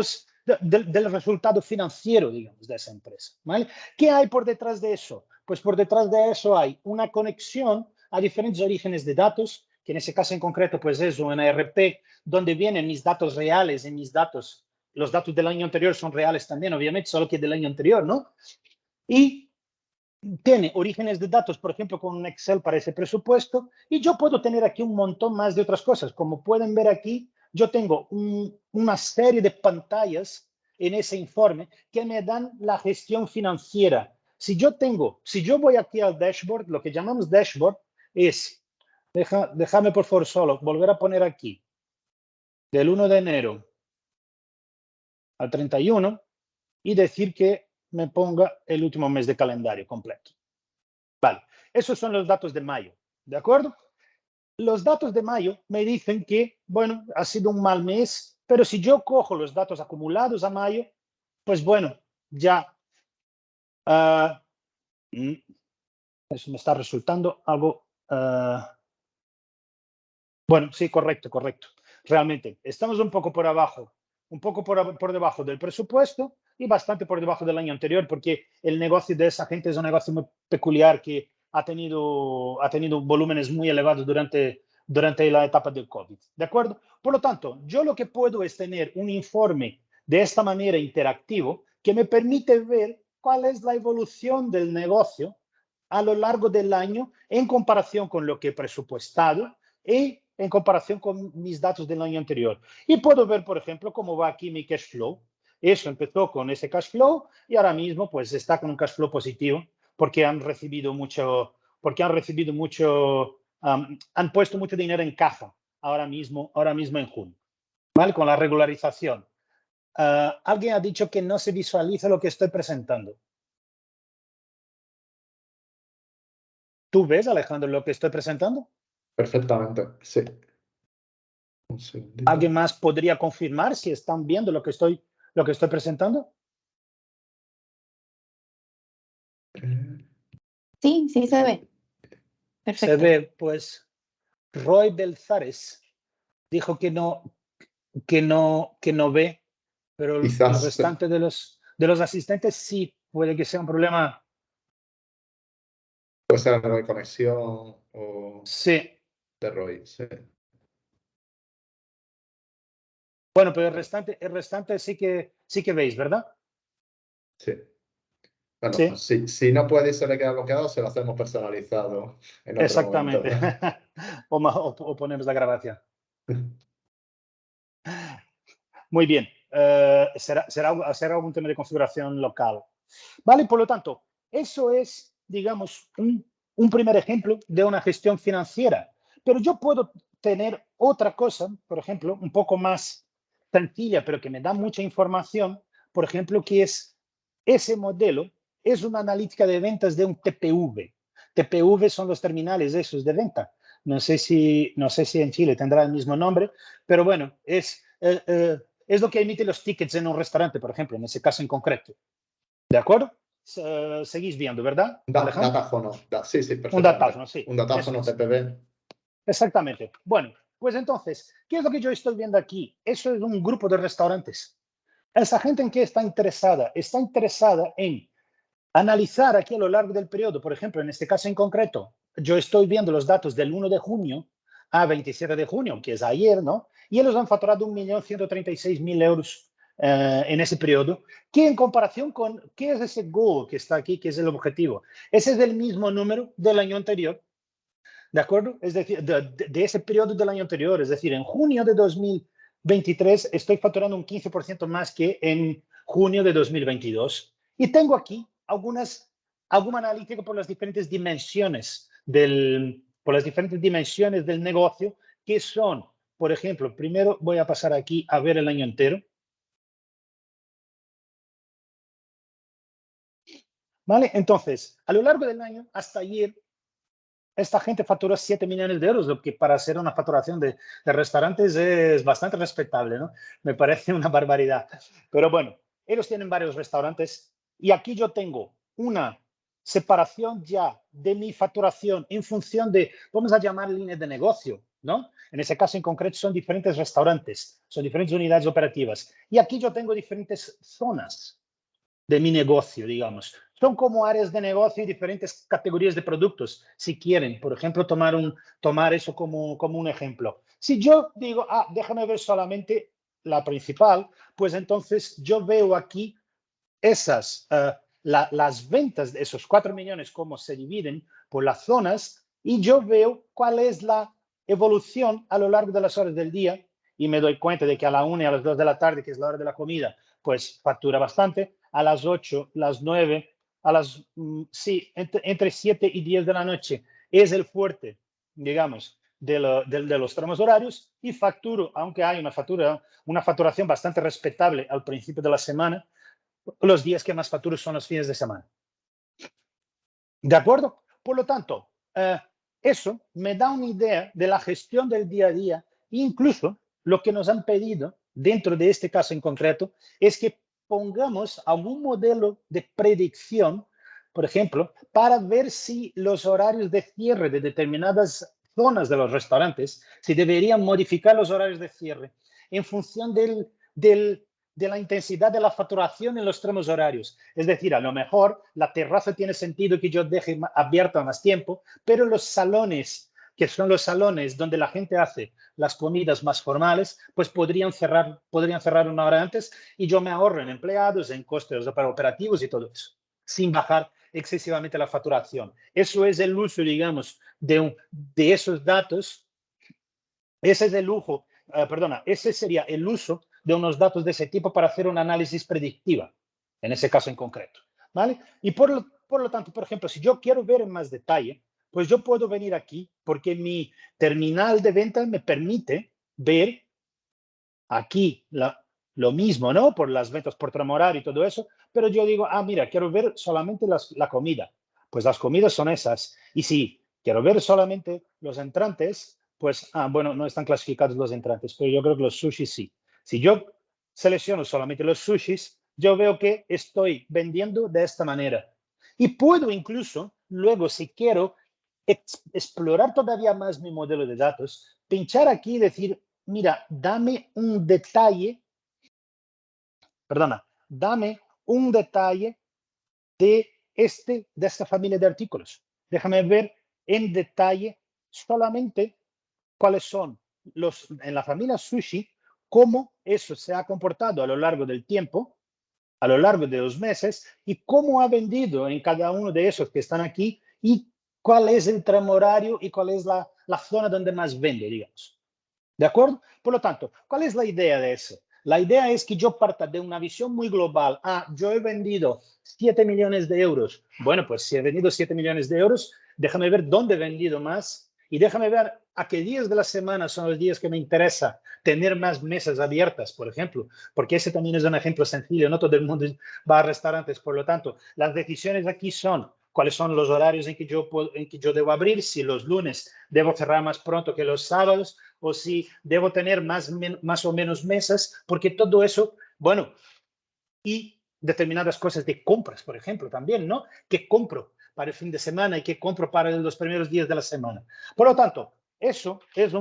resultado financiero, digamos, de esa empresa. ¿Vale? ¿Qué hay por detrás de eso? Pues por detrás de eso hay una conexión a diferentes orígenes de datos, que en ese caso en concreto pues es un ERP, donde vienen mis datos reales y mis datos, los datos del año anterior son reales también, obviamente, solo que del año anterior, ¿no? Y tiene orígenes de datos, por ejemplo, con un Excel para ese presupuesto, y yo puedo tener aquí un montón más de otras cosas. Como pueden ver aquí, yo tengo una serie de pantallas en ese informe que me dan la gestión financiera si yo voy aquí al dashboard, lo que llamamos dashboard es, déjame por favor solo volver a poner aquí, del 1 de enero al 31 y decir que me ponga el último mes de calendario completo. Vale, esos son los datos de mayo, ¿de acuerdo? Los datos de mayo me dicen que, bueno, ha sido un mal mes, pero si yo cojo los datos acumulados a mayo, pues bueno, ya eso me está resultando algo. Bueno, sí, correcto. Realmente, estamos un poco por abajo, un poco por debajo del presupuesto y bastante por debajo del año anterior, porque el negocio de esa gente es un negocio muy peculiar que ha tenido volúmenes muy elevados durante la etapa del COVID. ¿De acuerdo? Por lo tanto, yo lo que puedo es tener un informe de esta manera interactivo que me permite ver cuál es la evolución del negocio a lo largo del año en comparación con lo que he presupuestado y en comparación con mis datos del año anterior. Y puedo ver, por ejemplo, cómo va aquí mi cash flow. Eso empezó con ese cash flow y ahora mismo pues está con un cash flow positivo porque han recibido mucho, han puesto mucho dinero en caja ahora mismo en junio, ¿vale? Con la regularización. Alguien ha dicho que no se visualiza lo que estoy presentando. ¿Tú ves, Alejandro, lo que estoy presentando? Perfectamente, sí. Un segundito. ¿Alguien más podría confirmar si están viendo lo que estoy presentando? Sí, sí se ve. Perfecto. Se ve, pues, Roy Belzares dijo que no ve, pero Quizás el restante de los asistentes sí puede que sea un problema. puede ser de conexión o Sí. de Roy, sí. Bueno, pero el restante sí que veis, ¿verdad? Sí. Bueno, Sí. si no puede y se le queda bloqueado, se lo hacemos personalizado en otro momento. Exactamente. o ponemos la grabación. Muy bien. Será algún tema de configuración local. Vale, por lo tanto, eso es, digamos, un primer ejemplo de una gestión financiera. Pero yo puedo tener otra cosa, por ejemplo, un poco más sencilla, pero que me da mucha información, por ejemplo, que es ese modelo, es una analítica de ventas de un TPV. TPV son los terminales esos de venta. No sé si en Chile tendrá el mismo nombre, pero bueno, es lo que emite los tickets en un restaurante, por ejemplo, en ese caso en concreto. ¿De acuerdo? Seguís viendo, ¿verdad, Alejandro? Datáfono. Sí, perfectamente. Un datáfono, sí. Un datáfono Eso es. TPV. Exactamente. Bueno, pues entonces, ¿qué es lo que yo estoy viendo aquí? Eso es un grupo de restaurantes. ¿Esa gente en qué está interesada? Está interesada en analizar aquí a lo largo del periodo. Por ejemplo, en este caso en concreto, yo estoy viendo los datos del 1 de junio a 27 de junio, que es ayer, ¿no? Y ellos han facturado 1.136.000 euros en ese periodo, que en comparación con, ¿qué es ese goal que está aquí, que es el objetivo? Ese es el mismo número del año anterior, ¿de acuerdo? Es decir, de ese periodo del año anterior, es decir, en junio de 2023 estoy facturando un 15% más que en junio de 2022. Y tengo aquí alguna analítica por las diferentes dimensiones del negocio, que son, por ejemplo, primero voy a pasar aquí a ver el año entero. ¿Vale? Entonces, a lo largo del año, hasta ayer, esta gente facturó 7 millones de euros, lo que para hacer una facturación de restaurantes es bastante respetable, ¿no? Me parece una barbaridad. Pero bueno, ellos tienen varios restaurantes y aquí yo tengo una separación ya de mi facturación en función de, vamos a llamar líneas de negocio, ¿no? En ese caso en concreto son diferentes restaurantes, son diferentes unidades operativas. Y aquí yo tengo diferentes zonas de mi negocio, digamos. Son como áreas de negocio y diferentes categorías de productos, si quieren. Por ejemplo, tomar eso como un ejemplo. Si yo digo, déjame ver solamente la principal, pues entonces yo veo aquí las ventas de esos 4 millones, cómo se dividen por las zonas, y yo veo cuál es la evolución a lo largo de las horas del día, y me doy cuenta de que a la 1 y a las 2 de la tarde, que es la hora de la comida, pues factura bastante, a las 8, las 9, sí, entre 7 y 10 de la noche es el fuerte, digamos, de los tramos horarios, y facturo, aunque hay una facturación bastante respetable al principio de la semana, los días que más facturo son los fines de semana. ¿De acuerdo? Por lo tanto, eso me da una idea de la gestión del día a día. Incluso lo que nos han pedido dentro de este caso en concreto es que pongamos algún modelo de predicción, por ejemplo, para ver si los horarios de cierre de determinadas zonas de los restaurantes, si deberían modificar los horarios de cierre en función de la intensidad de la facturación en los tramos horarios. Es decir, a lo mejor la terraza tiene sentido que yo deje abierta más tiempo, pero los salones, que son los salones donde la gente hace las comidas más formales, pues podrían cerrar una hora antes y yo me ahorro en empleados, en costes operativos y todo eso, sin bajar excesivamente la facturación. Eso es el uso, digamos, de esos datos. Ese es el lujo, ese sería el uso de unos datos de ese tipo para hacer un análisis predictiva, en ese caso en concreto, ¿vale? Y por lo tanto, por ejemplo, si yo quiero ver en más detalle, pues yo puedo venir aquí porque mi terminal de ventas me permite ver aquí lo mismo, ¿no? Por las ventas por tramo horario y todo eso, pero yo digo, mira, quiero ver solamente la comida. Pues las comidas son esas. Y si quiero ver solamente los entrantes, pues, bueno, no están clasificados los entrantes, pero yo creo que los sushis sí. Si yo selecciono solamente los sushis, yo veo que estoy vendiendo de esta manera. Y puedo incluso, luego, si quiero explorar todavía más mi modelo de datos, pinchar aquí y decir, mira, dame un detalle de esta familia de artículos. Déjame ver en detalle solamente cuáles son en la familia sushi, cómo eso se ha comportado a lo largo del tiempo, a lo largo de los meses, y cómo ha vendido en cada uno de esos que están aquí, y cuál es el tramo horario y cuál es la zona donde más vende, digamos. ¿De acuerdo? Por lo tanto, ¿cuál es la idea de eso? La idea es que yo parta de una visión muy global. Yo he vendido 7 millones de euros. Bueno, pues si he vendido 7 millones de euros, déjame ver dónde he vendido más y déjame ver a qué días de la semana son los días que me interesa tener más mesas abiertas, por ejemplo, porque ese también es un ejemplo sencillo. No todo el mundo va a restaurantes. Por lo tanto, las decisiones aquí son cuáles son los horarios en que yo debo abrir, si los lunes debo cerrar más pronto que los sábados, o si debo tener más o menos mesas, porque todo eso, bueno, y determinadas cosas de compras, por ejemplo, también, ¿no? ¿Qué compro para el fin de semana y qué compro para los primeros días de la semana? Por lo tanto, eso es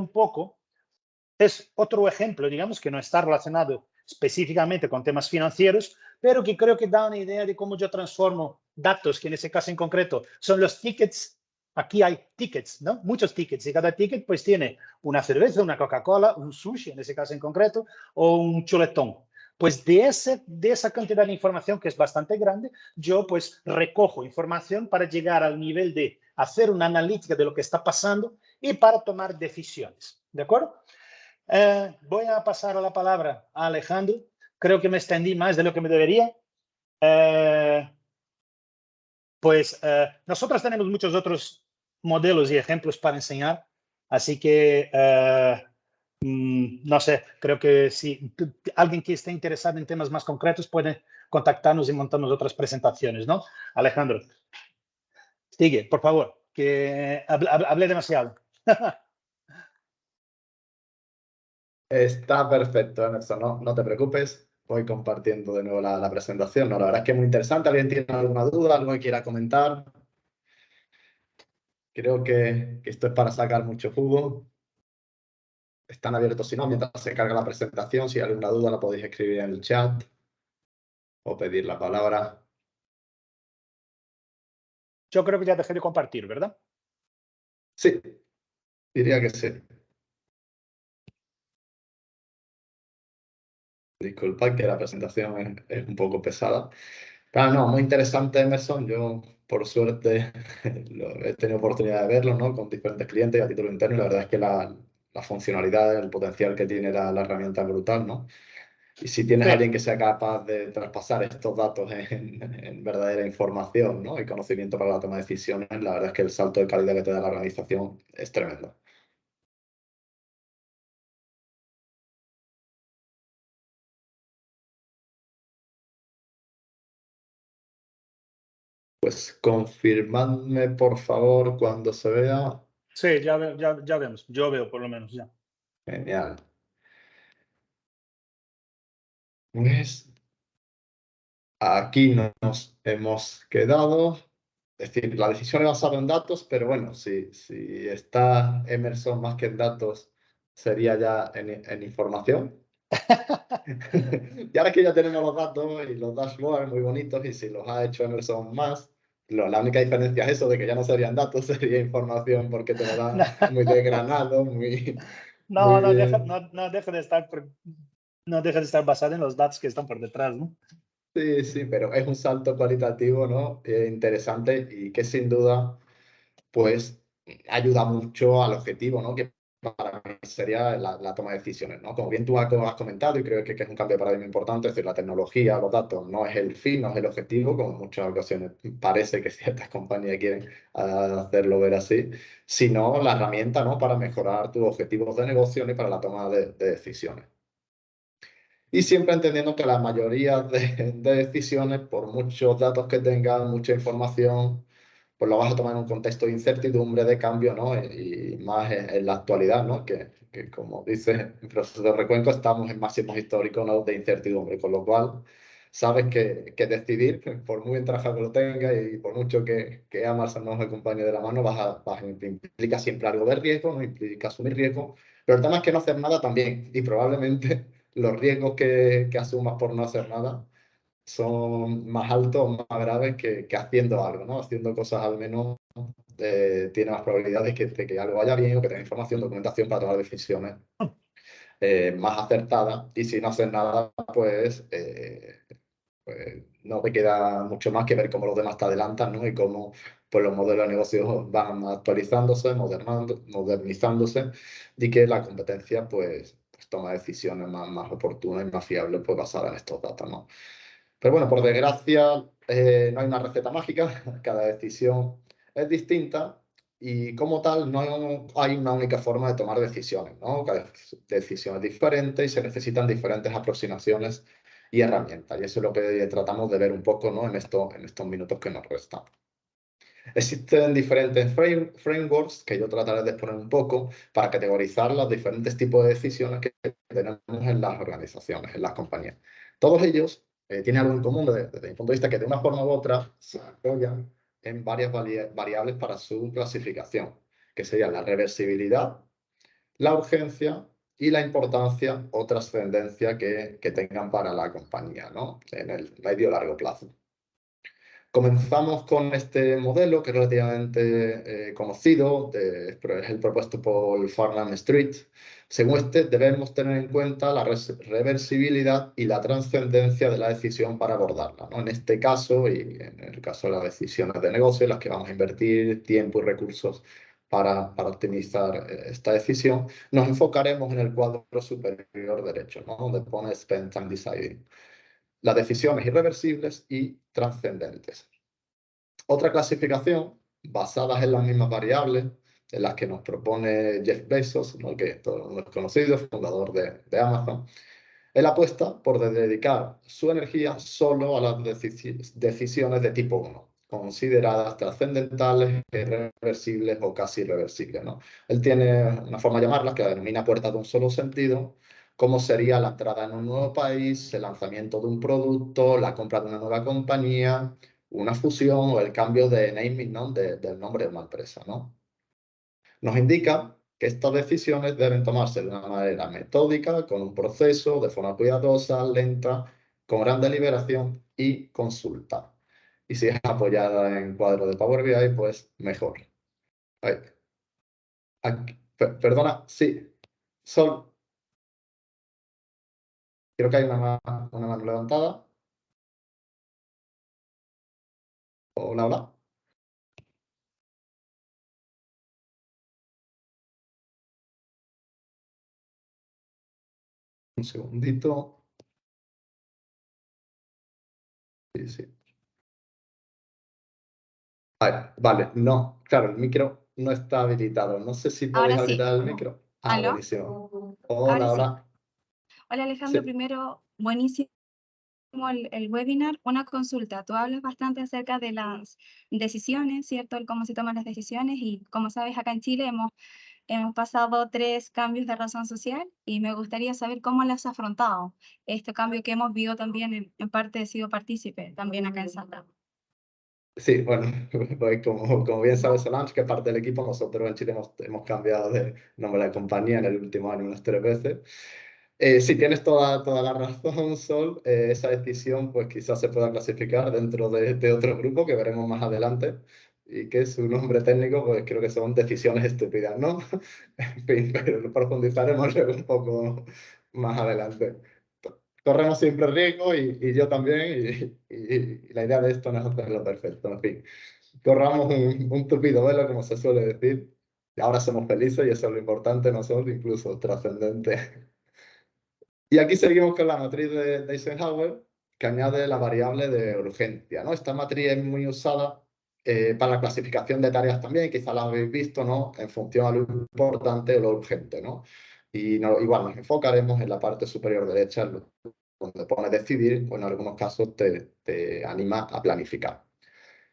otro ejemplo, digamos, que no está relacionado específicamente con temas financieros, pero que creo que da una idea de cómo yo transformo datos, que en ese caso en concreto son los tickets. Aquí hay tickets, ¿no? Muchos tickets, y cada ticket pues tiene una cerveza, una Coca-Cola, un sushi, en ese caso en concreto, o un chuletón. Pues de esa cantidad de información, que es bastante grande, yo pues recojo información para llegar al nivel de hacer una analítica de lo que está pasando y para tomar decisiones. ¿De acuerdo? Voy a pasar la palabra a Alejandro. Creo que me extendí más de lo que me debería. Nosotros tenemos muchos otros modelos y ejemplos para enseñar, así que no sé, creo que si alguien que esté interesado en temas más concretos puede contactarnos y montarnos otras presentaciones, ¿no? Alejandro, sigue, por favor, que hablé demasiado. Está perfecto, Emerson, no te preocupes. Voy compartiendo de nuevo la presentación. No, la verdad es que es muy interesante. ¿Alguien tiene alguna duda, algo que quiera comentar? Creo que esto es para sacar mucho jugo. Están abiertos, si no, mientras se carga la presentación. Si hay alguna duda, la podéis escribir en el chat o pedir la palabra. Yo creo que ya dejé de compartir, ¿verdad? Sí, diría que sí. Disculpad que la presentación es un poco pesada. Pero no, muy interesante, Emerson. Yo, por suerte, he tenido oportunidad de verlo, ¿no? Con diferentes clientes y a título interno. Y la verdad es que la funcionalidad, el potencial que tiene la herramienta es brutal, ¿no? Y si tienes Sí. a alguien que sea capaz de traspasar estos datos en verdadera información, ¿no? Y conocimiento para la toma de decisiones, la verdad es que el salto de calidad que te da la organización es tremendo. Pues confirmadme, por favor, cuando se vea. Sí, ya vemos. Yo veo, por lo menos, ya. Genial. Pues aquí nos hemos quedado. Es decir, la decisión es basada en datos, pero bueno, si está Emerson más que en datos, sería ya en información. Y ahora que ya tenemos los datos y los dashboards muy bonitos, y si los ha hecho Emerson más, la única diferencia es eso, de que ya no serían datos, sería información, porque te lo da muy desgranado, muy No, no deja, bien. no deja de estar, no deja de estar basado en los datos que están por detrás, ¿no? Sí, sí, pero es un salto cualitativo, ¿no? Interesante y que sin duda, pues, ayuda mucho al objetivo, ¿no? Que para mí sería la toma de decisiones, ¿no? Como bien tú has comentado, y creo que es un cambio de paradigma importante, es decir, la tecnología, los datos, no es el fin, no es el objetivo, como en muchas ocasiones parece que ciertas compañías quieren hacerlo ver así, sino la herramienta, ¿no? Para mejorar tus objetivos de negocio y para la toma de decisiones. Y siempre entendiendo que la mayoría de decisiones, por muchos datos que tengan, mucha información, pues lo vas a tomar en un contexto de incertidumbre, de cambio, ¿no? Y más en la actualidad, ¿no? Que como dice el profesor de Recuenco, estamos en máximos históricos, ¿no? De incertidumbre, con lo cual sabes que decidir, por muy bien trabajado que lo tengas y por mucho que Amazon nos acompañe de la mano, implica siempre algo de riesgo, ¿no? Implica asumir riesgo, pero el tema es que no hacer nada también, y probablemente los riesgos que asumas por no hacer nada son más altos, más graves que haciendo algo, ¿no? Haciendo cosas al menos tiene más probabilidades de que algo vaya bien o que tenga información, documentación para tomar decisiones más acertadas. Y si no haces nada, pues no me queda mucho más que ver cómo los demás te adelantan, ¿no? Y cómo pues, los modelos de negocios van actualizándose, modernizándose, y que la competencia pues toma decisiones más oportunas y más fiables pues, basadas en estos datos, ¿no? Pero bueno, por desgracia, no hay una receta mágica, cada decisión es distinta y como tal no hay una única forma de tomar decisiones, ¿no? Cada decisión es diferente y se necesitan diferentes aproximaciones y herramientas. Y eso es lo que tratamos de ver un poco, ¿no? En estos minutos que nos restan. Existen diferentes frameworks que yo trataré de exponer un poco para categorizar los diferentes tipos de decisiones que tenemos en las organizaciones, en las compañías. Todos ellos tienen algo en común desde mi punto de vista, que de una forma u otra se apoyan en varias variables para su clasificación, que serían la reversibilidad, la urgencia y la importancia o trascendencia que tengan para la compañía, ¿no? En el medio o largo plazo. Comenzamos con este modelo que es relativamente conocido, es el propuesto por Farnham Street. Según este, debemos tener en cuenta la reversibilidad y la trascendencia de la decisión para abordarla, ¿no? En este caso, y en el caso de las decisiones de negocio, en las que vamos a invertir tiempo y recursos para optimizar esta decisión, nos enfocaremos en el cuadro superior derecho, ¿no? Donde pone Spend Time Deciding. Las decisiones irreversibles y trascendentes. Otra clasificación, basadas en las mismas variables, en las que nos propone Jeff Bezos, ¿no? Que todo el mundo es conocido, fundador de Amazon, él apuesta por dedicar su energía solo a las decisiones de tipo 1, consideradas trascendentales, irreversibles o casi irreversibles, ¿no? Él tiene una forma de llamarlas que la denomina puerta de un solo sentido, como sería la entrada en un nuevo país, el lanzamiento de un producto, la compra de una nueva compañía, una fusión o el cambio de naming, ¿no? Del nombre de una empresa, ¿no? Nos indica que estas decisiones deben tomarse de una manera metódica, con un proceso, de forma cuidadosa, lenta, con gran deliberación y consulta. Y si es apoyada en cuadro de Power BI, pues mejor. Ay, perdona, sí, Sol, creo que hay una mano levantada. Hola, hola. Un segundito. Sí, sí. Vale, no, claro, el micro no está habilitado. No sé si podéis Ahora sí. habilitar el micro. Ah, ¿Aló? buenísimo. Ahora Hola, sí. hola. Hola Alejandro, Sí. primero, buenísimo el webinar. Una consulta, tú hablas bastante acerca de las decisiones, ¿cierto? El cómo se toman las decisiones y como sabes, acá en Chile hemos pasado 3 cambios de razón social y me gustaría saber cómo lo has afrontado. Este cambio que hemos vivido también, en parte he sido partícipe también acá en Salta. Sí, bueno, pues como bien sabe Solange, que es parte del equipo, nosotros en Chile hemos cambiado de nombre de compañía en el último año unas 3 veces. Sí, tienes toda la razón, Sol. Esa decisión pues quizás se pueda clasificar dentro de otro grupo que veremos más adelante y que su nombre técnico pues creo que son decisiones estúpidas, ¿no? En fin, pero lo profundizaremos luego un poco más adelante. Corremos siempre riesgo y yo también y la idea de esto no es hacerlo perfecto, en fin. Corramos un tupido velo, como se suele decir, y ahora somos felices y eso es lo importante, no solo incluso trascendente. Y aquí seguimos con la matriz de Eisenhower, que añade la variable de urgencia, ¿no? Esta matriz es muy usada para la clasificación de tareas también, quizá la habéis visto, ¿no? En función a lo importante o lo urgente, ¿no? Y igual nos enfocaremos en la parte superior derecha, donde pone decidir, o en algunos casos te anima a planificar.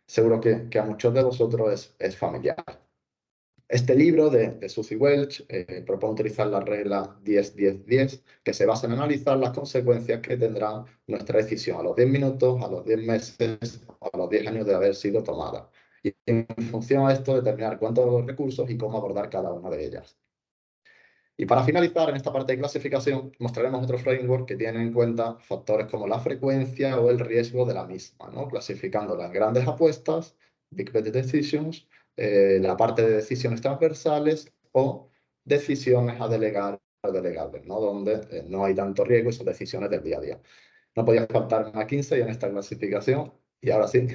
Seguro que a muchos de vosotros es familiar. Este libro de Suzy Welch propone utilizar la regla 10-10-10, que se basa en analizar las consecuencias que tendrá nuestra decisión a los 10 minutos, a los 10 meses o a los 10 años de haber sido tomada. Y en función a esto, determinar cuántos recursos y cómo abordar cada una de ellas. Y para finalizar, en esta parte de clasificación, mostraremos otro framework que tiene en cuenta factores como la frecuencia o el riesgo de la misma, ¿no? Clasificándola en grandes apuestas, Big Bet Decisions, la parte de decisiones transversales o decisiones a delegar o delegables, ¿no? Donde no hay tanto riesgo y son decisiones del día a día. No podía faltar McKinsey en esta clasificación y ahora sí,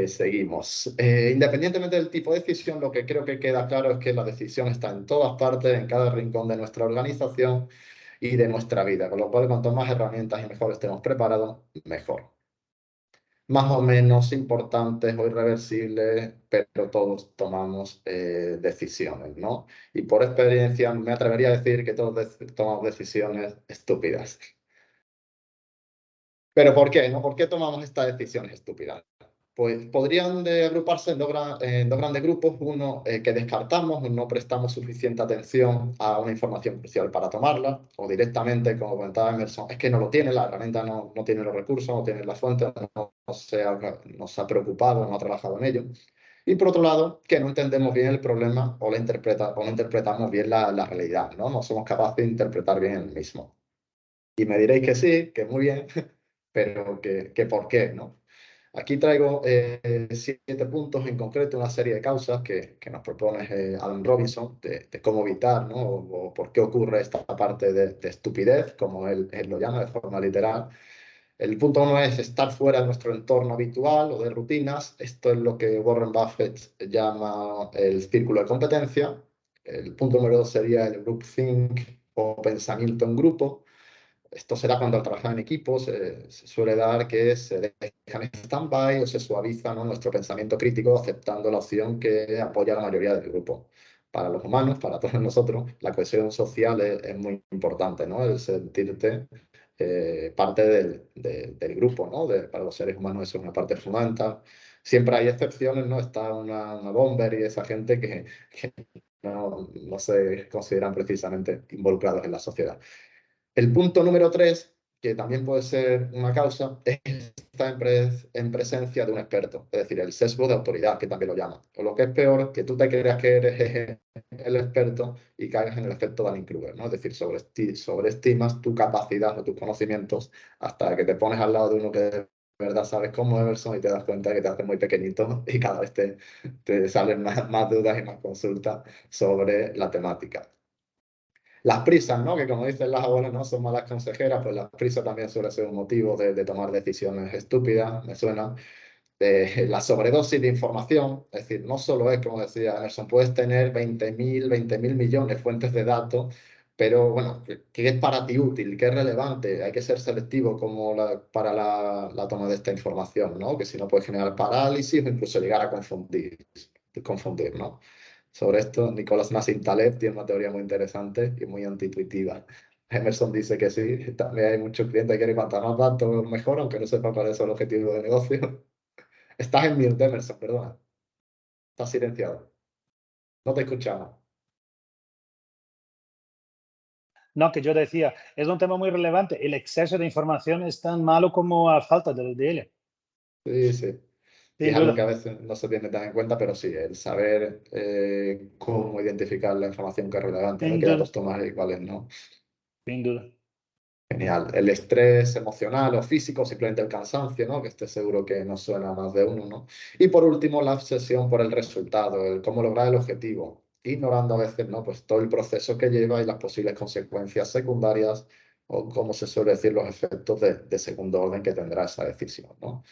seguimos. Independientemente del tipo de decisión, lo que creo que queda claro es que la decisión está en todas partes, en cada rincón de nuestra organización y de nuestra vida, con lo cual cuanto más herramientas y mejor estemos preparados, mejor. Más o menos importantes o irreversibles, pero todos tomamos decisiones, ¿no? Y por experiencia me atrevería a decir que todos tomamos decisiones estúpidas. ¿Pero por qué, no? ¿Por qué tomamos estas decisiones estúpidas? Pues podrían agruparse en dos grandes grupos. Uno que descartamos, no prestamos suficiente atención a una información crucial para tomarla, o directamente, como comentaba Emerson, es que no lo tiene, la herramienta no tiene los recursos, no tiene la fuente, no se ha preocupado, no ha trabajado en ello. Y por otro lado, que no entendemos bien el problema o no interpretamos bien la realidad, ¿no? No somos capaces de interpretar bien el mismo. Y me diréis que sí, que muy bien, pero que por qué, ¿no? Aquí traigo 7 puntos en concreto, una serie de causas que nos propone Alan Robinson de cómo evitar, ¿no? O por qué ocurre esta parte de estupidez, como él lo llama de forma literal. El punto 1 es estar fuera de nuestro entorno habitual o de rutinas. Esto es lo que Warren Buffett llama el círculo de competencia. El punto número 2 sería el groupthink o pensamiento en grupo. Esto se da cuando al trabajar en equipo se suele dar que se deja en stand-by o se suaviza, ¿no?, nuestro pensamiento crítico aceptando la opción que apoya a la mayoría del grupo. Para los humanos, para todos nosotros, la cohesión social es muy importante, ¿no? El sentirte parte del grupo, ¿no? Para los seres humanos eso es una parte fundamental. Siempre hay excepciones, ¿no? Está una Bomber y esa gente que no se consideran precisamente involucrados en la sociedad. El punto número 3, que también puede ser una causa, es estar en presencia de un experto, es decir, el sesgo de autoridad, que también lo llaman. O lo que es peor, que tú te creas que eres el experto y caigas en el efecto Dunning-Kruger, ¿no? Es decir, sobreestimas tu capacidad o tus conocimientos hasta que te pones al lado de uno que de verdad sabes como Emerson y te das cuenta que te haces muy pequeñito y cada vez te salen más dudas y más consultas sobre la temática. Las prisas, ¿no? Que como dicen las abuelas, no son malas consejeras, pues las prisas también suele ser un motivo de tomar decisiones estúpidas, me suena. La sobredosis de información, es decir, no solo es, como decía Emerson, puedes tener 20.000 millones de fuentes de datos, Pero bueno, ¿qué es para ti útil? ¿Qué es relevante? Hay que ser selectivo como para la toma de esta información, ¿no? Que si no puede generar parálisis o incluso llegar a confundir, ¿no? Sobre esto, Nicolás Nassim Taleb tiene una teoría muy interesante y muy antiintuitiva. Emerson dice que sí, también hay muchos clientes que quieren cuanto más datos mejor, aunque no sepan cuál es el objetivo de negocio. Estás en mute, Emerson, perdona. Estás silenciado. No te escuchamos. No, que yo decía, es un tema muy relevante. El exceso de información es tan malo como la falta de él. Sí, sí. Y Sin es algo duda, que a veces no se tiene tan en cuenta, pero sí, el saber cómo identificar la información que es relevante, ¿no? sin Qué duda, datos tomar y cuáles no. sin duda. Genial. El estrés emocional o físico, simplemente el cansancio, ¿no? Que esté seguro que no suena a más de uno, ¿no? Y por último, la obsesión por el resultado, el cómo lograr el objetivo, ignorando a veces, ¿no? Pues todo el proceso que lleva y las posibles consecuencias secundarias o, como se suele decir, los efectos de segundo orden que tendrá esa decisión, ¿no?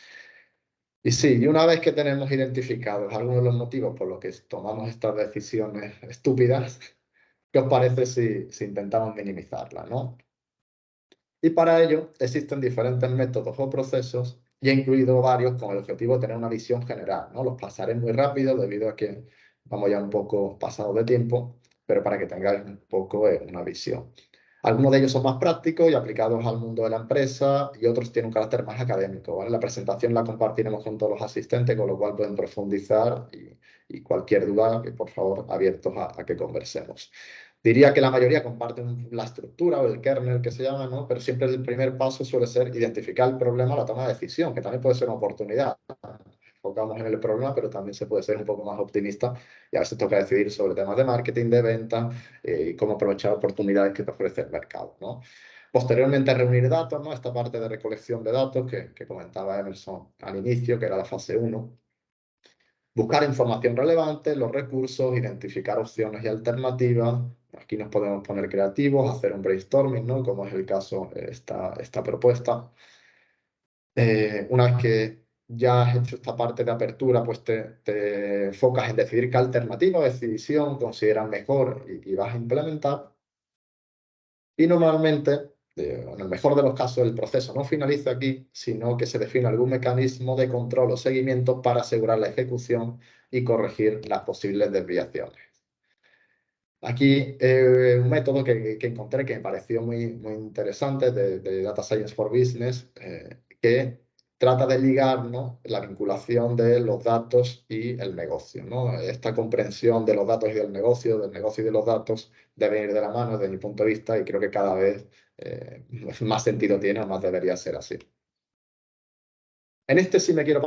Y sí, y una vez que tenemos identificados algunos de los motivos por los que tomamos estas decisiones estúpidas, ¿qué os parece si intentamos minimizarlas, ¿no? Y para ello existen diferentes métodos o procesos y he incluido varios con el objetivo de tener una visión general, ¿no? Los pasaré muy rápido debido a que vamos ya un poco pasado de tiempo, pero para que tengáis un poco una visión. Algunos de ellos son más prácticos y aplicados al mundo de la empresa y otros tienen un carácter más académico, ¿vale? La presentación la compartiremos con todos los asistentes, con lo cual pueden profundizar y cualquier duda, que por favor, abiertos a que conversemos. Diría que la mayoría comparten la estructura o el kernel que se llama, ¿no? Pero siempre el primer paso suele ser identificar el problema, la toma de decisión, que también puede ser una oportunidad. Enfocamos en el problema, pero también se puede ser un poco más optimista y a veces toca decidir sobre temas de marketing, de venta y cómo aprovechar oportunidades que te ofrece el mercado, ¿no? Posteriormente, reunir datos, ¿no? Esta parte de recolección de datos que comentaba Emerson al inicio, que era la fase 1. Buscar información relevante, los recursos, identificar opciones y alternativas. Aquí nos podemos poner creativos, hacer un brainstorming, ¿no? Como es el caso de esta propuesta. Una vez que ya has hecho esta parte de apertura, pues te enfocas en decidir qué alternativa o decisión consideras mejor y vas a implementar. Y normalmente, en el mejor de los casos, el proceso no finaliza aquí, sino que se define algún mecanismo de control o seguimiento para asegurar la ejecución y corregir las posibles desviaciones. Aquí un método que encontré que me pareció muy interesante de Data Science for Business, que trata de ligar, ¿no? La vinculación de los datos y el negocio, ¿no? Esta comprensión de los datos y del negocio y de los datos debe ir de la mano desde mi punto de vista y creo que cada vez más sentido tiene o más debería ser así. En este sí me quiero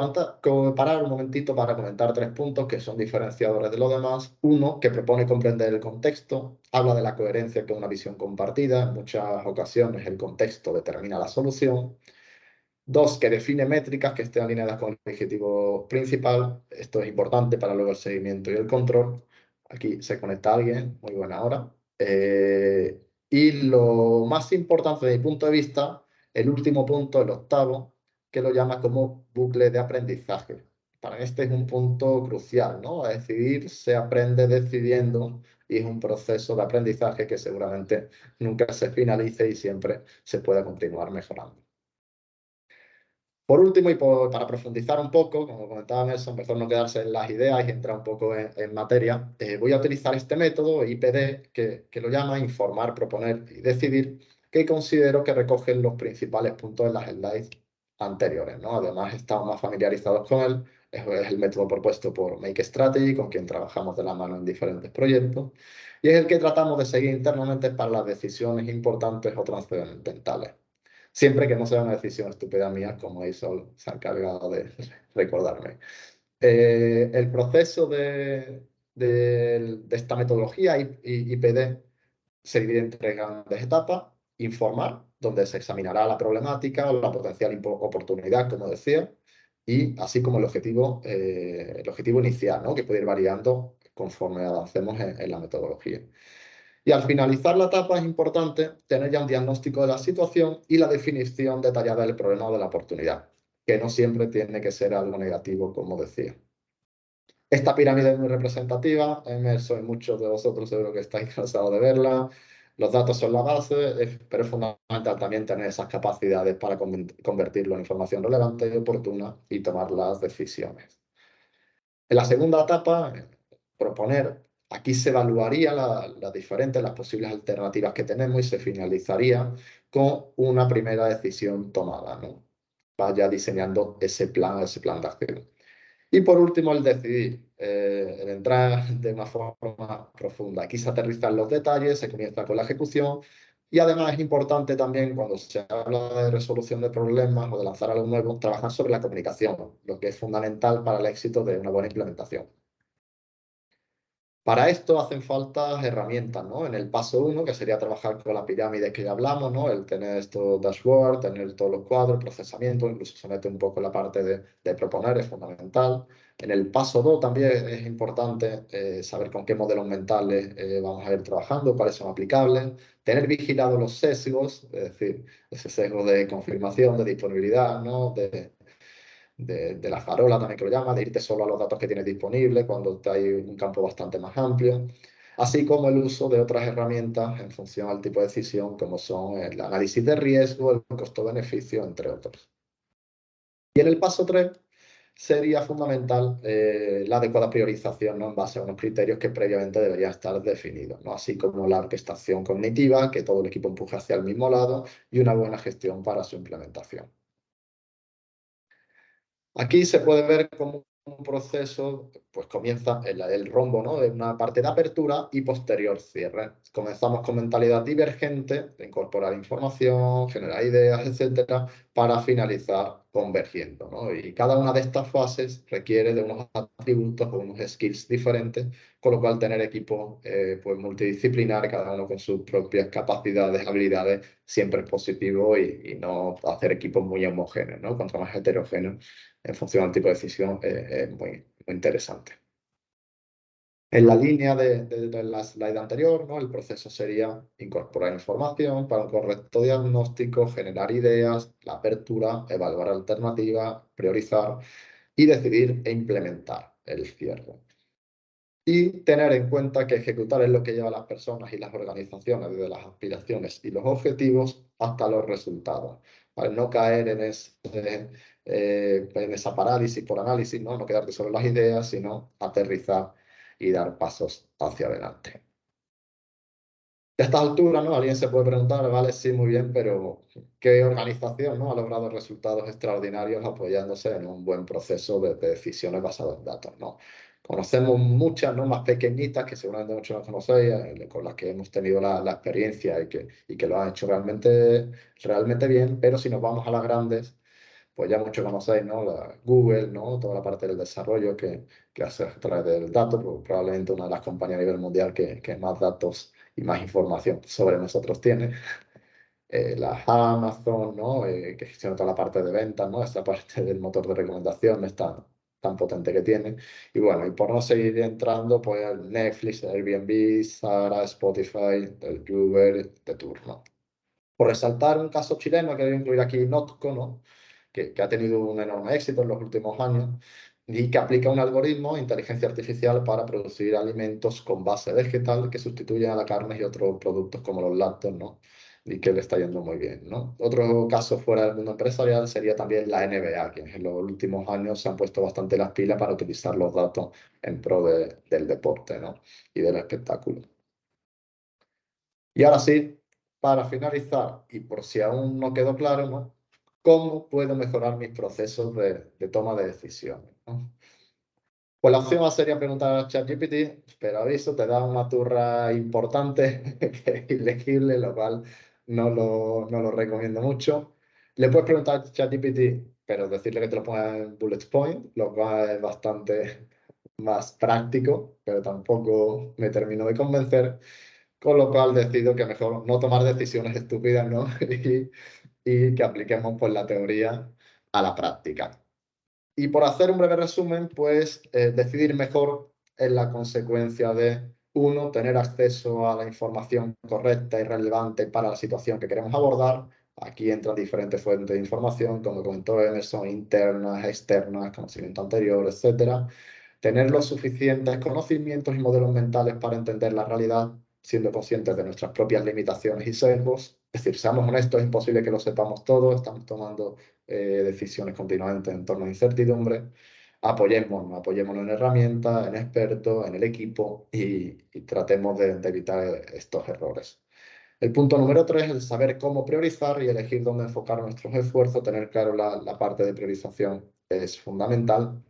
parar un momentito para comentar 3 puntos que son diferenciadores de los demás. Uno, que propone comprender el contexto, habla de la coherencia con una visión compartida. En muchas ocasiones el contexto determina la solución. 2, que define métricas que estén alineadas con el objetivo principal. Esto es importante para luego el seguimiento y el control. Aquí se conecta alguien, muy buena hora. Y lo más importante desde mi punto de vista, el último punto, el octavo, que lo llama como bucle de aprendizaje. Para mí este es un punto crucial, ¿no? A decidir se aprende decidiendo y es un proceso de aprendizaje que seguramente nunca se finalice y siempre se pueda continuar mejorando. Por último, y para profundizar un poco, como comentaba Nelson, mejor no quedarse en las ideas y entrar un poco en materia, voy a utilizar este método IPD que lo llama informar, proponer y decidir, que considero que recoge los principales puntos de las slides anteriores, ¿no? Además, estamos más familiarizados con él. Es el método propuesto por Make Strategy, con quien trabajamos de la mano en diferentes proyectos, y es el que tratamos de seguir internamente para las decisiones importantes o trascendentales. Siempre que no sea una decisión estúpida mía, como Isol se ha encargado de recordarme. El proceso de esta metodología IPD se divide en 3 grandes etapas. Informar, donde se examinará la problemática o la potencial oportunidad, como decía, y así como el objetivo inicial, ¿no? Que puede ir variando conforme avancemos en la metodología. Y al finalizar la etapa es importante tener ya un diagnóstico de la situación y la definición detallada del problema o de la oportunidad, que no siempre tiene que ser algo negativo, como decía. Esta pirámide es muy representativa, Emerson y muchos de vosotros seguro que estáis cansados de verla. Los datos son la base, pero es fundamental también tener esas capacidades para convertirlo en información relevante y oportuna y tomar las decisiones. En la segunda etapa, proponer, aquí se evaluaría las posibles alternativas que tenemos y se finalizaría con una primera decisión tomada, ¿no? Vaya diseñando ese plan de acción. Y por último, el decidir, el entrar de una forma profunda. Aquí se aterrizan los detalles, se comienza con la ejecución y además es importante también cuando se habla de resolución de problemas o de lanzar algo nuevo, trabajar sobre la comunicación, lo que es fundamental para el éxito de una buena implementación. Para esto hacen falta herramientas, ¿no? En el paso 1, que sería trabajar con la pirámide que ya hablamos, ¿no? El tener estos dashboard, tener todos los cuadros, procesamiento, incluso se mete un poco en la parte de proponer, es fundamental. En el paso 2 también es importante saber con qué modelos mentales vamos a ir trabajando, cuáles son aplicables, tener vigilados los sesgos, es decir, ese sesgo de confirmación, de disponibilidad, ¿no? De la farola también que lo llama, de irte solo a los datos que tienes disponibles cuando hay un campo bastante más amplio, así como el uso de otras herramientas en función al tipo de decisión, como son el análisis de riesgo, el costo-beneficio, entre otros. Y en el paso 3 sería fundamental la adecuada priorización, ¿no? En base a unos criterios que previamente deberían estar definidos, ¿no? Así como la orquestación cognitiva, que todo el equipo empuje hacia el mismo lado, y una buena gestión para su implementación. Aquí se puede ver cómo un proceso pues comienza el rombo, ¿no? De una parte de apertura y posterior cierre. Comenzamos con mentalidad divergente, de incorporar información, generar ideas, etcétera, para finalizar convergiendo, ¿no? Y cada una de estas fases requiere de unos atributos o unos skills diferentes, con lo cual tener equipos pues multidisciplinar, cada uno con sus propias capacidades, habilidades, siempre es positivo y no hacer equipos muy homogéneos, ¿no? Cuanto más heterogéneos en función del tipo de decisión, es muy interesante. En la línea de la slide anterior, ¿no? El proceso sería incorporar información para un correcto diagnóstico, generar ideas, la apertura, evaluar alternativas, priorizar y decidir e implementar el cierre. Y tener en cuenta que ejecutar es lo que lleva a las personas y las organizaciones desde las aspiraciones y los objetivos hasta los resultados. Para no caer en esa parálisis por análisis, ¿no? No quedarte solo en las ideas, sino aterrizar y dar pasos hacia adelante. A estas alturas, ¿no? Alguien se puede preguntar, vale, sí, muy bien, pero ¿qué organización, ¿no? ha logrado resultados extraordinarios apoyándose en un buen proceso de decisiones basadas en datos, ¿no? Conocemos muchas, ¿no? Más pequeñitas, que seguramente muchos no conocéis, con las que hemos tenido la experiencia y que lo han hecho realmente bien, pero si nos vamos a las grandes, pues ya muchos conocéis, ¿no? Google, ¿no? Toda la parte del desarrollo que hace a través del dato, pues, probablemente una de las compañías a nivel mundial que más datos y más información sobre nosotros tiene. La Amazon, ¿no? Que gestiona toda la parte de ventas, ¿no? Esta parte del motor de recomendaciones tan potente que tiene. Y bueno, y por no seguir entrando, pues el Netflix, el Airbnb, Zara, Spotify, el Uber de turno. Por resaltar un caso chileno que voy a incluir aquí, Notco, ¿no? Que ha tenido un enorme éxito en los últimos años y que aplica un algoritmo de inteligencia artificial para producir alimentos con base vegetal que sustituyen a la carne y otros productos como los lácteos, ¿no? Y que le está yendo muy bien, ¿no? Otro caso fuera del mundo empresarial sería también la NBA, que en los últimos años se han puesto bastante las pilas para utilizar los datos en pro del deporte, ¿no? Y del espectáculo. Y ahora sí, para finalizar, y por si aún no quedó claro, ¿no? ¿Cómo puedo mejorar mis procesos de toma de decisiones, ¿no? Pues la opción A sería preguntar a ChatGPT, pero aviso, te da una turra importante que es ilegible, lo cual no lo recomiendo mucho. Le puedes preguntar a ChatGPT, pero decirle que te lo ponga en bullet point, lo cual es bastante más práctico, pero tampoco me termino de convencer. Con lo cual decido que mejor no tomar decisiones estúpidas, ¿no? y que apliquemos pues, la teoría a la práctica. Y por hacer un breve resumen, pues decidir mejor es la consecuencia de, uno, tener acceso a la información correcta y relevante para la situación que queremos abordar. Aquí entran diferentes fuentes de información, como comentó Emerson, internas, externas, conocimiento anterior, etc. Tener los suficientes conocimientos y modelos mentales para entender la realidad siendo conscientes de nuestras propias limitaciones y sesgos. Es decir, seamos honestos, es imposible que lo sepamos todo, estamos tomando decisiones continuamente en torno a incertidumbre. Apoyémonos en herramientas, en expertos, en el equipo y tratemos de evitar estos errores. El punto número 3 es el saber cómo priorizar y elegir dónde enfocar nuestros esfuerzos. Tener claro la parte de priorización es fundamental.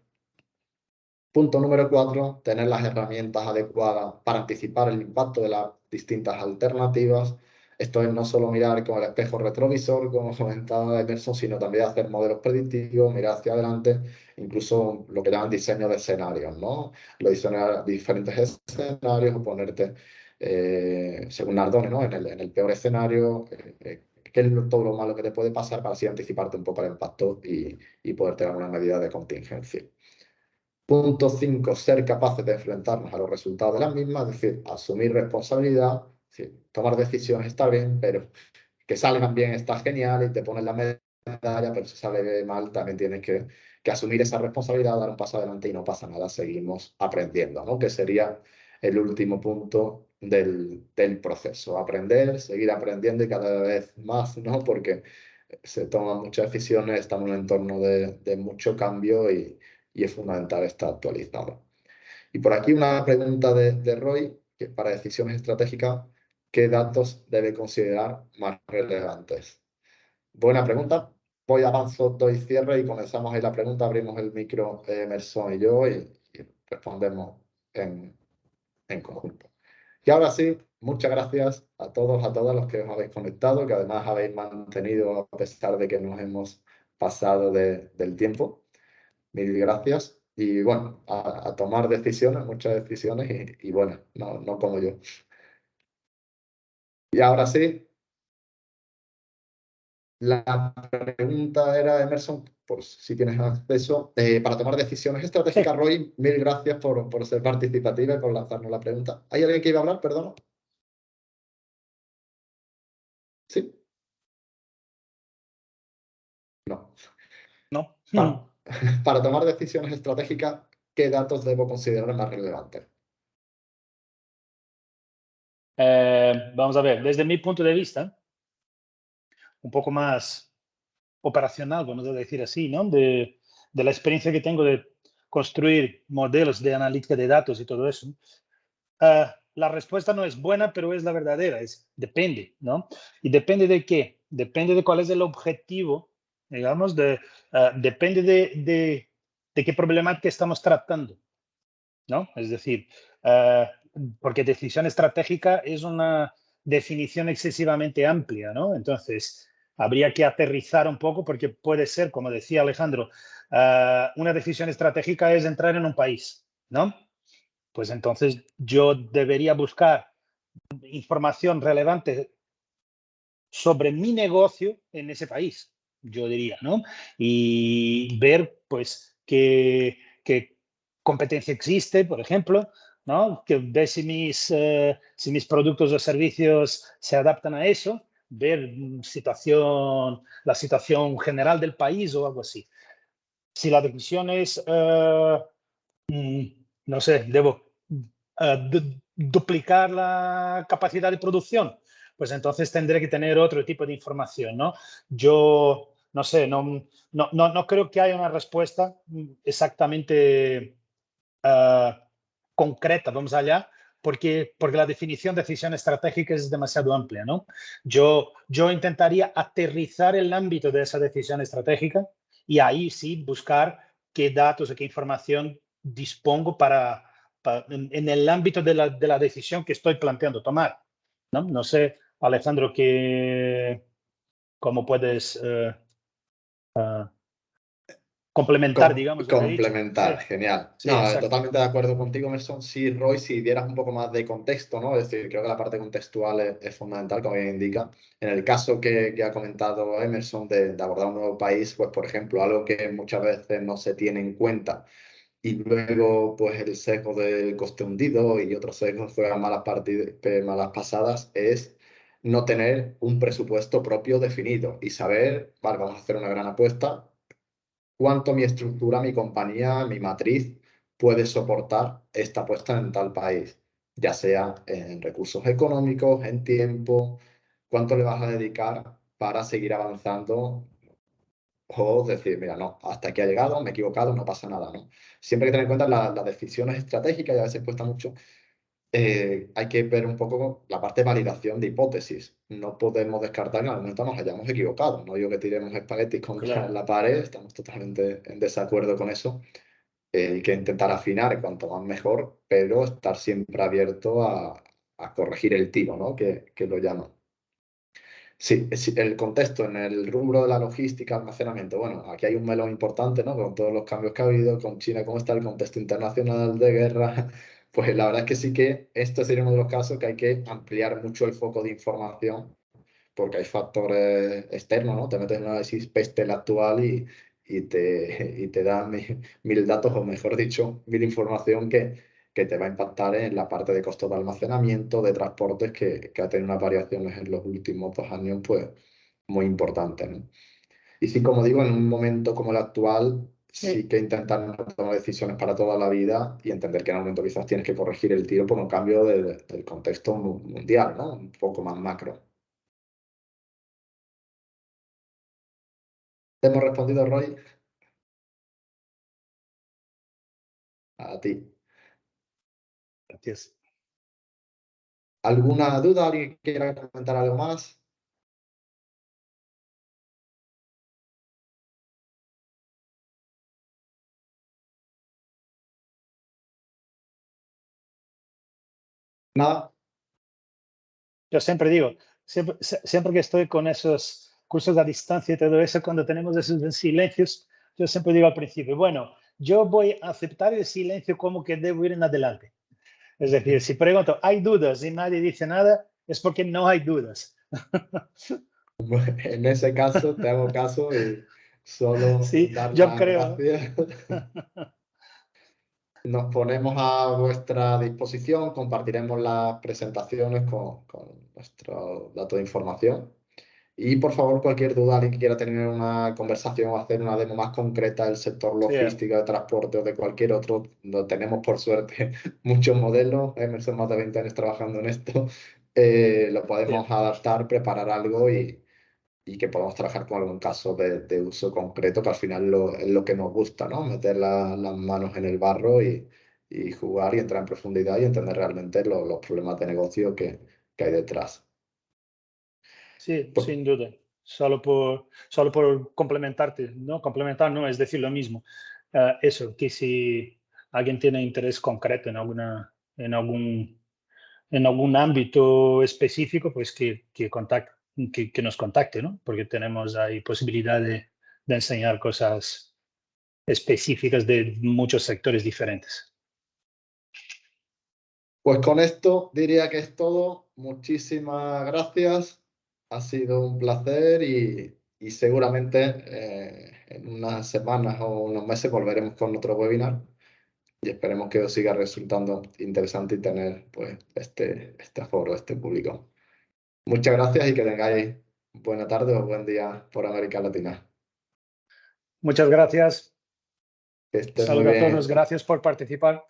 Punto número 4, tener las herramientas adecuadas para anticipar el impacto de las distintas alternativas. Esto es no solo mirar con el espejo retrovisor, como comentaba Emerson, sino también hacer modelos predictivos, mirar hacia adelante, incluso lo que llaman diseño de escenarios, ¿no? Lo diseñar diferentes escenarios o ponerte, según Nardone, ¿no? En el peor escenario, qué es todo lo malo que te puede pasar para así anticiparte un poco el impacto y poder tener una medida de contingencia. Punto 5, ser capaces de enfrentarnos a los resultados de las mismas, es decir, asumir responsabilidad, es decir, tomar decisiones está bien, pero que salgan bien está genial y te pones la medalla, pero si sale mal también tienes que asumir esa responsabilidad, dar un paso adelante y no pasa nada, seguimos aprendiendo, ¿no? Que sería el último punto del proceso, aprender, seguir aprendiendo y cada vez más, ¿no? Porque se toman muchas decisiones, estamos en un entorno de mucho cambio y es fundamental estar actualizado. Y por aquí una pregunta de Roy, que para decisiones estratégicas, ¿qué datos debe considerar más relevantes? Buena pregunta. Voy avanzo, doy cierre y comenzamos ahí la pregunta, abrimos el micro Emerson y yo y respondemos en conjunto. Y ahora sí, muchas gracias a todos, a todas los que os habéis conectado, que además habéis mantenido a pesar de que nos hemos pasado del tiempo. Mil gracias. Y bueno, a tomar decisiones, muchas decisiones y bueno, no como yo. Y ahora sí, la pregunta era, Emerson, pues si tienes acceso, para tomar decisiones estratégicas, Sí. Roy, mil gracias por ser participativa y por lanzarnos la pregunta. ¿Hay alguien que iba a hablar? Perdón. ¿Sí? No. No. Para tomar decisiones estratégicas, ¿qué datos debo considerar más relevantes? Vamos a ver, desde mi punto de vista, un poco más operacional, vamos a decir así, ¿no? De la experiencia que tengo de construir modelos de analítica de datos y todo eso, la respuesta no es buena, pero es la verdadera, es depende, ¿no? ¿Y depende de qué? Depende de cuál es el objetivo, digamos, depende de qué problemática estamos tratando, ¿no? Es decir, porque decisión estratégica es una definición excesivamente amplia, ¿no? Entonces, habría que aterrizar un poco porque puede ser, como decía Alejandro, una decisión estratégica es entrar en un país, ¿no? Pues entonces yo debería buscar información relevante sobre mi negocio en ese país, yo diría, ¿no? Y ver, pues, qué competencia existe, por ejemplo, ¿no? Que ver si mis productos o servicios se adaptan a eso, ver la situación general del país o algo así. Si la decisión es, no sé, debo duplicar la capacidad de producción, pues entonces tendré que tener otro tipo de información, ¿no? Yo, no sé, no creo que haya una respuesta exactamente concreta, vamos allá, porque la definición de decisión estratégica es demasiado amplia, ¿no? Yo intentaría aterrizar el ámbito de esa decisión estratégica y ahí sí buscar qué datos o qué información dispongo en el ámbito de la decisión que estoy planteando tomar, ¿no? No sé, Alejandro, cómo puedes complementar, digamos, lo que he dicho. Complementar, Sí, genial. sí, No, exacto. totalmente de acuerdo contigo, Emerson. Sí, Roy, si dieras un poco más de contexto, ¿no? Es decir, creo que la parte contextual es fundamental, como bien indica. En el caso que ha comentado Emerson de abordar un nuevo país, pues, por ejemplo, algo que muchas veces no se tiene en cuenta y luego, pues, el sesgo del coste hundido y otros sesgos juegan malas pasadas es no tener un presupuesto propio definido y saber, vale, vamos a hacer una gran apuesta, cuánto mi estructura, mi compañía, mi matriz puede soportar esta apuesta en tal país. ya sea en recursos económicos, en tiempo, cuánto le vas a dedicar para seguir avanzando o decir, mira, no, hasta aquí ha llegado, me he equivocado, no pasa nada, ¿no? Siempre hay que tener en cuenta las decisiones estratégicas y a veces cuesta mucho. Hay que ver un poco la parte de validación de hipótesis. No podemos descartar que en algún momento nos hayamos equivocado. No digo que tiremos espaguetis contra Claro. la pared, estamos totalmente en desacuerdo con eso. Hay que intentar afinar cuanto más mejor, pero estar siempre abierto a corregir el tiro, ¿no? Que lo llaman. Sí, el contexto en el rubro de la logística, almacenamiento. Bueno, aquí hay un melón importante, ¿no? Con todos los cambios que ha habido, con China, cómo está el contexto internacional de guerra. Pues la verdad es que sí que este sería uno de los casos que hay que ampliar mucho el foco de información, porque hay factores externos, ¿no? Te metes en un análisis peste el actual y te da mil datos, o mejor dicho, mil información que te va a impactar en la parte de costos de almacenamiento, de transportes, que ha tenido unas variaciones en los últimos 2 años, pues muy importantes, ¿no? Y sí, como digo, en un momento como el actual, sí que intentar no tomar decisiones para toda la vida y entender que en un momento quizás tienes que corregir el tiro por un cambio del contexto mundial, ¿no? Un poco más macro. ¿Te hemos respondido, Roy? A ti. Gracias. ¿Alguna duda? ¿Alguien quiera comentar algo más? Nada. Yo siempre digo, siempre que estoy con esos cursos a distancia y todo eso, cuando tenemos esos silencios, yo siempre digo al principio, bueno, yo voy a aceptar el silencio como que debo ir en adelante. Es decir, si pregunto, ¿hay dudas y nadie dice nada? Es porque no hay dudas. En ese caso, te hago caso y solo Sí, dar yo las creo. gracias. Nos ponemos a vuestra disposición, compartiremos las presentaciones con nuestro dato de información. Y por favor, cualquier duda, alguien que quiera tener una conversación o hacer una demo más concreta del sector Sí, logístico, de transporte o de cualquier otro, no tenemos por suerte muchos modelos, Emerson más de 20 años trabajando en esto, lo podemos sí. adaptar, preparar algo y que podamos trabajar con algún caso de uso concreto, que al final es lo que nos gusta, ¿no? Meter las manos en el barro y jugar y entrar en profundidad y entender realmente los problemas de negocio que hay detrás. Sí, Pues, sin duda. Solo por complementarte, ¿no? Complementar no es decir lo mismo. Eso, que si alguien tiene interés concreto en algún ámbito específico, pues que nos contacte, ¿no? Porque tenemos ahí posibilidad de enseñar cosas específicas de muchos sectores diferentes. Pues con esto diría que es todo. Muchísimas gracias. Ha sido un placer y seguramente en unas semanas o unos meses volveremos con otro webinar y esperemos que os siga resultando interesante y tener pues este foro, este público. Muchas gracias y que tengáis buena tarde o buen día por América Latina. Muchas gracias. Que estés muy Saludos a todos. bien. Gracias por participar.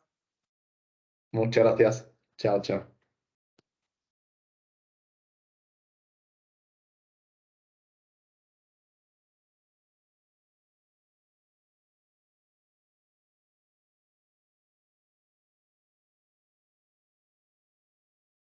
Muchas gracias. Chao, chao.